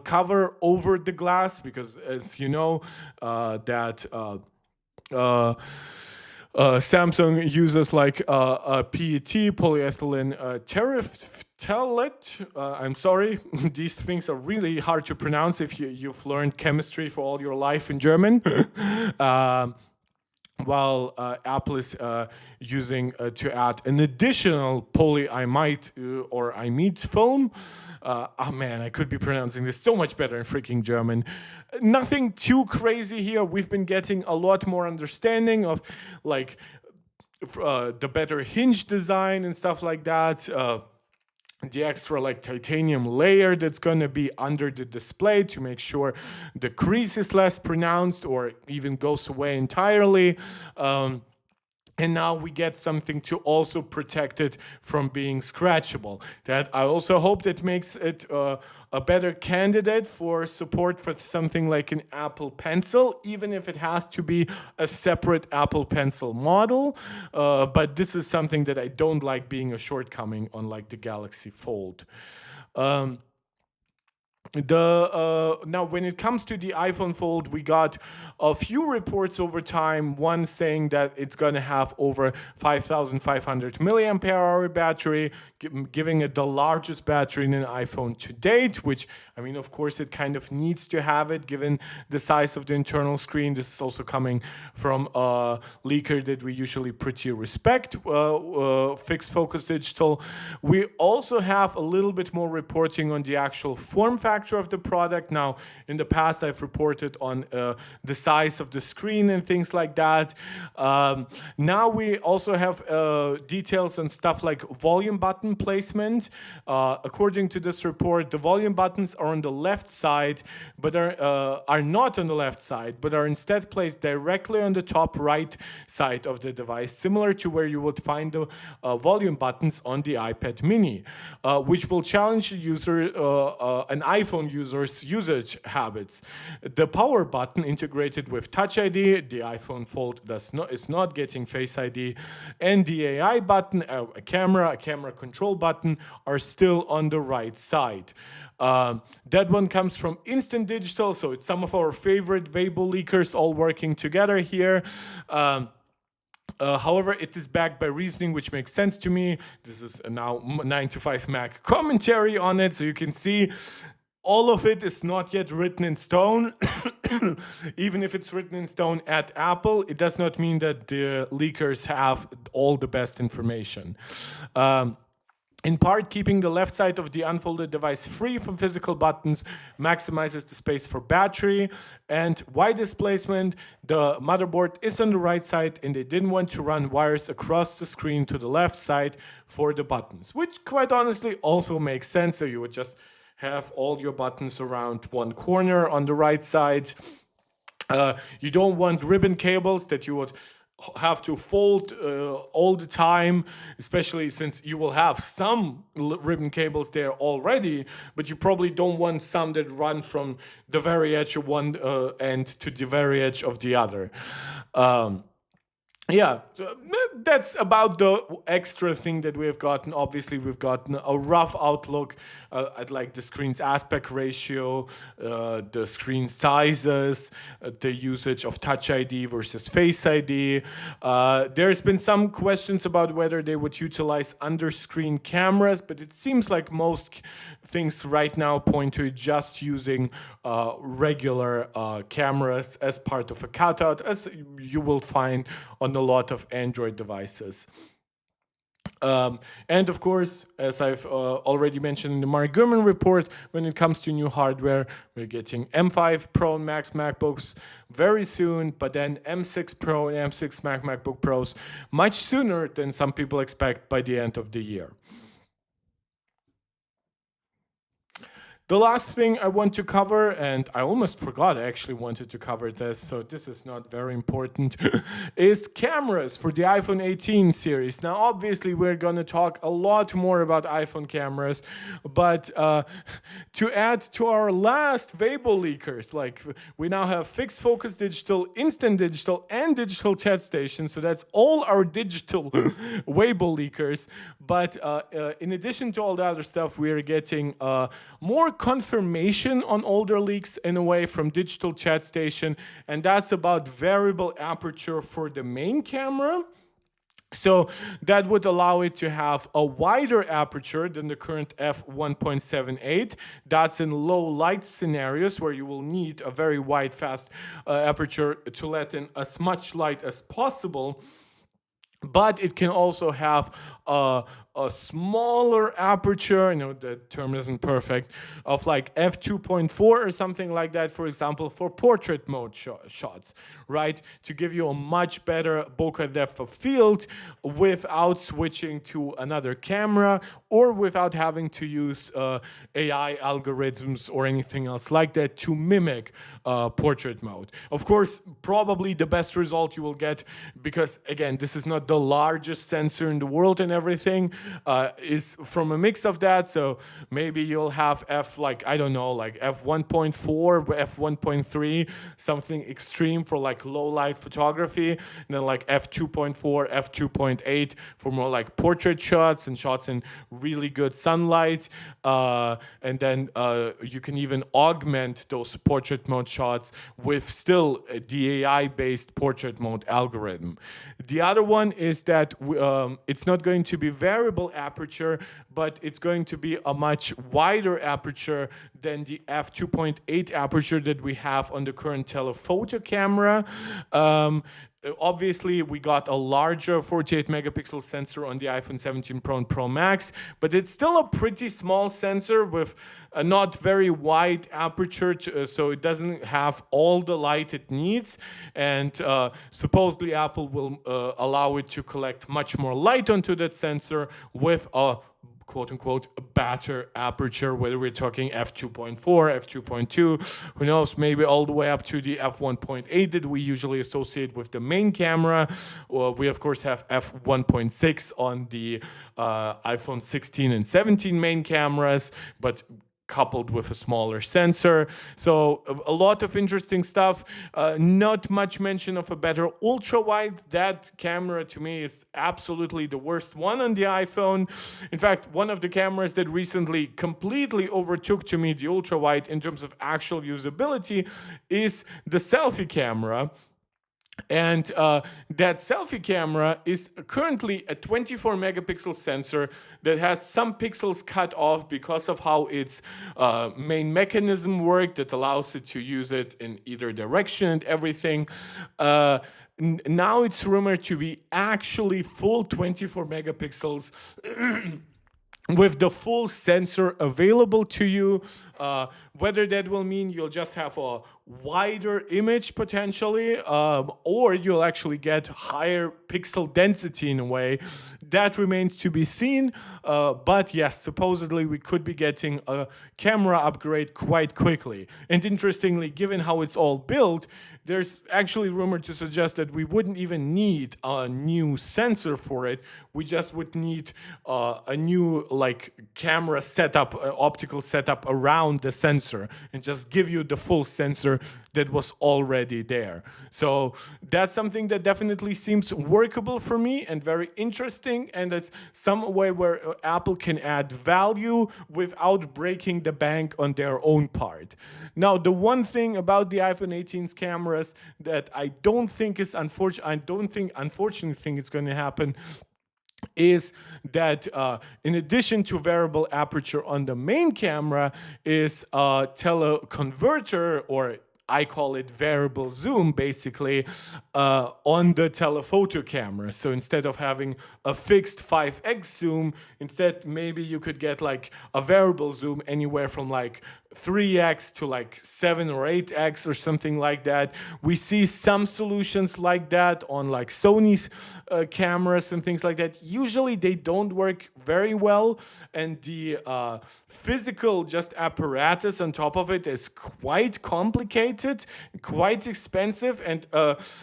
cover over the glass, because as you know, Samsung uses like a PET, polyethylene terephthalate. I'm sorry, these things are really hard to pronounce if you've learned chemistry for all your life in German. While Apple is using to add an additional polyimide or imide film. Oh man, I could be pronouncing this so much better in freaking German. Nothing too crazy here. We've been getting a lot more understanding of like the better hinge design and stuff like that. The extra like titanium layer that's going to be under the display to make sure the crease is less pronounced or even goes away entirely. And now we get something to also protect it from being scratchable. That I also hope that makes it a better candidate for support for something like an Apple Pencil, even if it has to be a separate Apple Pencil model. But this is something that I don't like being a shortcoming on like the Galaxy Fold. Now, when it comes to the iPhone Fold, we got a few reports over time. One saying that it's going to have over 5,500 milliampere hour battery, giving it the largest battery in an iPhone to date. Which, I mean, of course, it kind of needs to have it given the size of the internal screen. This is also coming from a leaker that we usually pretty respect, Fixed Focus Digital. We also have a little bit more reporting on the actual form factor of the product. Now, in the past, I've reported on the size of the screen and things like that. Now we also have details on stuff like volume button placement. According to this report, the volume buttons are on the left side, but are not on the left side, but are instead placed directly on the top right side of the device, similar to where you would find the volume buttons on the iPad mini, which will challenge the user, an iPhone user's usage habits. The power button integrated with Touch ID, the iPhone Fold is not getting Face ID, and the AI button, a camera control button, are still on the right side. That one comes from Instant Digital, so it's some of our favorite Weibo leakers all working together here. However, it is backed by reasoning, which makes sense to me. This is now 9 to 5 Mac commentary on it, so you can see all of it is not yet written in stone. Even if it's written in stone at Apple, it does not mean that the leakers have all the best information. In part, keeping the left side of the unfolded device free from physical buttons maximizes the space for battery. And why displacement? The motherboard is on the right side and they didn't want to run wires across the screen to the left side for the buttons, which quite honestly also makes sense. So you would just have all your buttons around one corner on the right side. You don't want ribbon cables that you would have to fold all the time, especially since you will have some ribbon cables there already, but you probably don't want some that run from the very edge of one end to the very edge of the other. Yeah, that's about the extra thing that we've gotten. Obviously, we've gotten a rough outlook at like the screen's aspect ratio, the screen sizes, the usage of Touch ID versus Face ID. There's been some questions about whether they would utilize under-screen cameras, but it seems like most things right now point to just using regular cameras as part of a cutout, as you will find on a lot of Android devices. And of course, as I've already mentioned in the Mark Gurman report, when it comes to new hardware, we're getting M5 Pro and Max MacBooks very soon, but then M6 Pro and M6 MacBook Pros much sooner than some people expect by the end of the year. The last thing I want to cover, and I almost forgot I actually wanted to cover this, so this is not very important, is cameras for the iPhone 18 series. Now, obviously, we're going to talk a lot more about iPhone cameras, but to add to our last Weibo leakers, like we now have fixed focus digital, instant digital, and digital chat stations, so that's all our digital Weibo leakers. But in addition to all the other stuff, we're getting more confirmation on older leaks in a way from digital chat station, and that's about variable aperture for the main camera. So that would allow it to have a wider aperture than the current f1.78. That's in low light scenarios where you will need a very wide, fast aperture to let in as much light as possible. But it can also have a smaller aperture, the term isn't perfect, of like f2.4 or something like that, for example, for portrait mode shots, right? To give you a much better bokeh depth of field without switching to another camera or without having to use AI algorithms or anything else like that to mimic portrait mode. Of course, probably the best result you will get, because again, this is not the largest sensor in the world and everything, is from a mix of that. So maybe you'll have f1.4, f1.3, something extreme for like low light photography, and then like f2.4, f2.8 for more like portrait shots and shots in really good sunlight. And then you can even augment those portrait mode shots with still a DAI-based portrait mode algorithm. The other one is that it's not going to be variable aperture, but it's going to be a much wider aperture than the f2.8 aperture that we have on the current telephoto camera. Obviously, we got a larger 48 megapixel sensor on the iPhone 17 Pro and Pro Max, but it's still a pretty small sensor with a not very wide aperture, so it doesn't have all the light it needs. And supposedly Apple will allow it to collect much more light onto that sensor with a quote-unquote better aperture, whether we're talking f2.4, f2.2, who knows, maybe all the way up to the f1.8 that we usually associate with the main camera. We, of course, have f1.6 on the iPhone 16 and 17 main cameras, but coupled with a smaller sensor. So a lot of interesting stuff. Not much mention of a better ultra wide. That camera to me is absolutely the worst one on the iPhone. In fact, one of the cameras that recently completely overtook to me the ultra wide in terms of actual usability is the selfie camera. And that selfie camera is currently a 24 megapixel sensor that has some pixels cut off because of how its main mechanism worked that allows it to use it in either direction and everything. Now it's rumored to be actually full 24 megapixels with the full sensor available to you. Whether that will mean you'll just have a wider image potentially, or you'll actually get higher pixel density in a way, that remains to be seen. But yes, supposedly we could be getting a camera upgrade quite quickly. And interestingly, given how it's all built, there's actually rumor to suggest that we wouldn't even need a new sensor for it. We just would need a new like camera setup, optical setup around the sensor, and just give you the full sensor that was already there. So that's something that definitely seems workable for me and very interesting, and it's some way where Apple can add value without breaking the bank on their own part. Now, the one thing about the iPhone 18's cameras that I don't think is unfortunately think it's going to happen is that in addition to variable aperture on the main camera is a teleconverter, or I call it variable zoom, basically, on the telephoto camera. So instead of having a fixed 5x zoom, instead maybe you could get like a variable zoom anywhere from like 3x to like 7 or 8x or something like that. We see some solutions like that on like Sony's cameras and things like that. Usually they don't work very well, and the physical just apparatus on top of it is quite complicated, quite expensive, and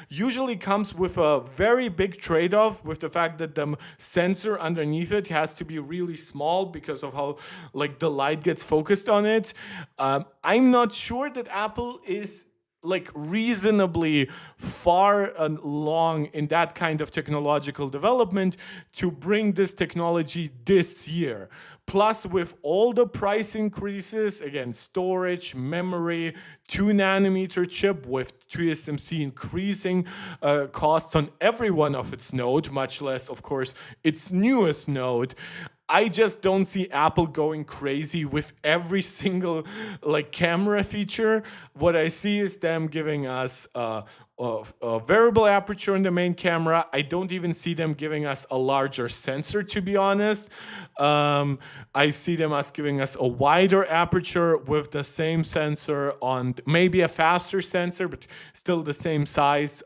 usually comes with a very big trade-off with the fact that the sensor underneath it has to be really small because of how like the light gets focused on it. I'm not sure that Apple is like reasonably far along in that kind of technological development to bring this technology this year. Plus, with all the price increases, again, storage, memory, 2-nanometer chip with TSMC increasing costs on every one of its node, much less, of course, its newest node. I just don't see Apple going crazy with every single like camera feature. What I see is them giving us a variable aperture in the main camera. I don't even see them giving us a larger sensor, to be honest. I see them as giving us a wider aperture with the same sensor on, maybe a faster sensor, but still the same size.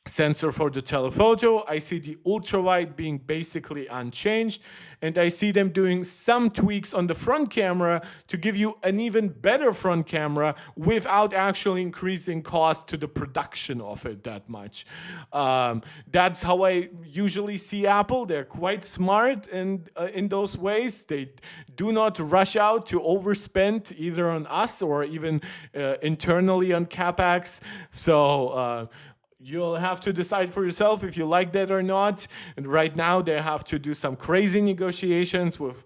Sensor for the telephoto. I see the ultra wide being basically unchanged, and I see them doing some tweaks on the front camera to give you an even better front camera without actually increasing cost to the production of it that much. That's how I usually see Apple. They're quite smart, and in those ways they do not rush out to overspend either on us or even internally on capex. So you'll have to decide for yourself if you like that or not. And right now they have to do some crazy negotiations with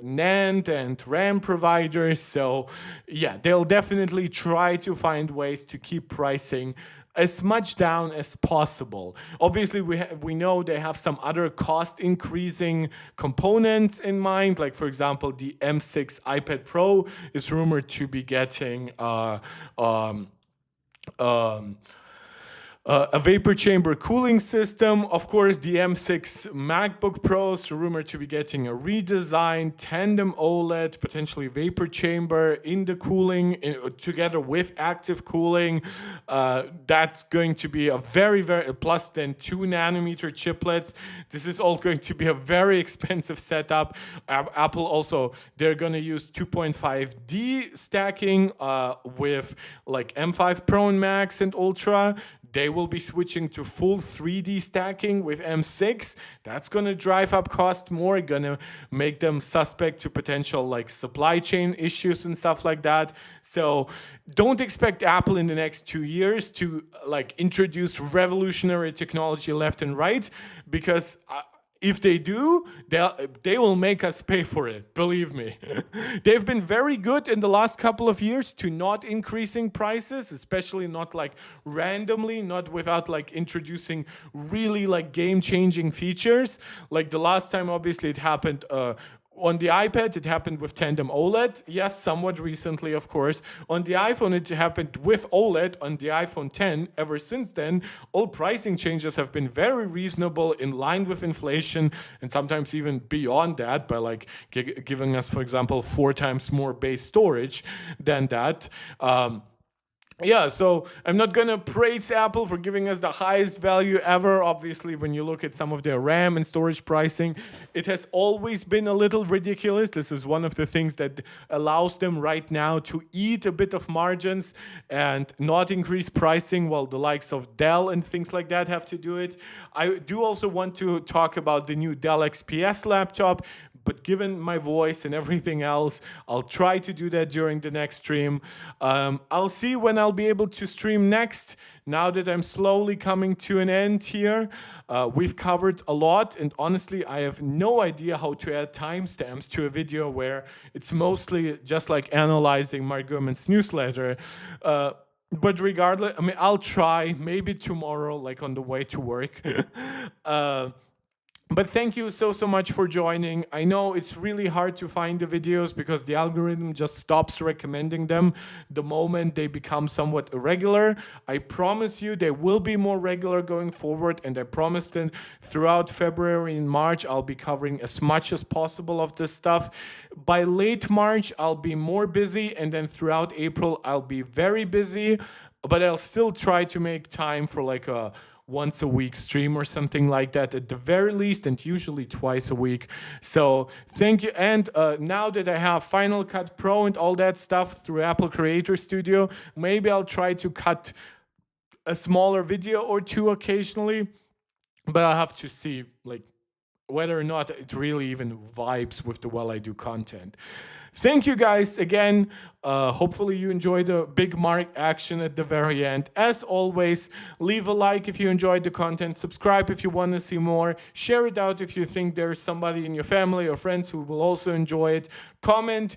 NAND and RAM providers. So yeah, they'll definitely try to find ways to keep pricing as much down as possible. Obviously, we know they have some other cost increasing components in mind. Like, for example, the M6 iPad Pro is rumored to be getting a vapor chamber cooling system. Of course, the M6 MacBook Pros are rumored to be getting a redesigned tandem OLED, potentially vapor chamber in the cooling, together with active cooling. That's going to be a very, very, plus then 2-nanometer chiplets. This is all going to be a very expensive setup. Apple also, they're going to use 2.5D stacking with like M5 Pro and Max and Ultra. They will be switching to full 3D stacking with M6. That's going to drive up cost more, going to make them suspect to potential like supply chain issues and stuff like that. So don't expect Apple in the next 2 years to like introduce revolutionary technology left and right, because if they do, they will make us pay for it, believe me. They've been very good in the last couple of years to not increasing prices, especially not like randomly, not without like introducing really like game-changing features. Like the last time, obviously, it happened On the iPad, it happened with tandem OLED. Yes, somewhat recently, of course. On the iPhone, it happened with OLED on the iPhone 10. Ever since then, all pricing changes have been very reasonable, in line with inflation, and sometimes even beyond that, by like giving us, for example, 4 times more base storage than that. Yeah, so I'm not gonna praise Apple for giving us the highest value ever. Obviously, when you look at some of their RAM and storage pricing, it has always been a little ridiculous. This is one of the things that allows them right now to eat a bit of margins and not increase pricing, while the likes of Dell and things like that have to do it. I do also want to talk about the new Dell XPS laptop, but given my voice and everything else, I'll try to do that during the next stream. I'll see when I'll be able to stream next. Now that I'm slowly coming to an end here, we've covered a lot, and honestly, I have no idea how to add timestamps to a video where it's mostly just like analyzing Mark Gurman's newsletter. But regardless, I mean, I'll try, maybe tomorrow, like on the way to work. But thank you so much for joining. I know it's really hard to find the videos because the algorithm just stops recommending them the moment they become somewhat irregular. I promise you they will be more regular going forward, and I promise that throughout February and March I'll be covering as much as possible of this stuff. By late March I'll be more busy, and then throughout April I'll be very busy, but I'll still try to make time for like a once a week stream or something like that at the very least, and usually twice a week. So thank you. And now that I have Final Cut Pro and all that stuff through Apple Creator Studio, maybe I'll try to cut a smaller video or two occasionally, but I'll have to see like whether or not it really even vibes with the Well I Do content. Thank you guys again. Hopefully you enjoyed the big Mark action at the very end. As always, leave a like if you enjoyed the content, subscribe if you want to see more, share it out if you think there's somebody in your family or friends who will also enjoy it. Comment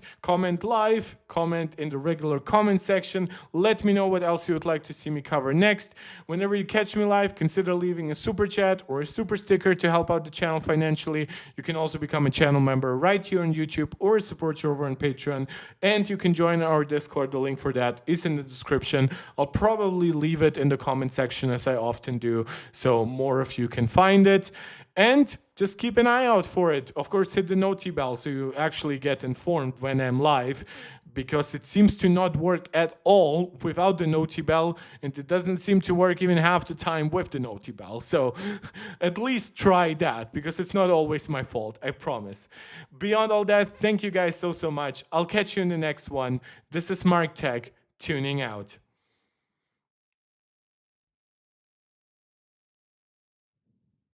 live, comment in the regular comment section. Let me know what else you would like to see me cover next. Whenever you catch me live, consider leaving a super chat or a super sticker to help out the channel financially. You can also become a channel member right here on YouTube or support you over on Patreon, and you can join our Discord. The link for that is in the description. I'll probably leave it in the comment section as I often do, so more of you can find it. And just keep an eye out for it. Of course, hit the noti bell so you actually get informed when I'm live, because it seems to not work at all without the noti bell, and it doesn't seem to work even half the time with the noti bell. So at least try that, because it's not always my fault, I promise. Beyond all that, thank you guys so much. I'll catch you in the next one. This is Mark Tech, tuning out.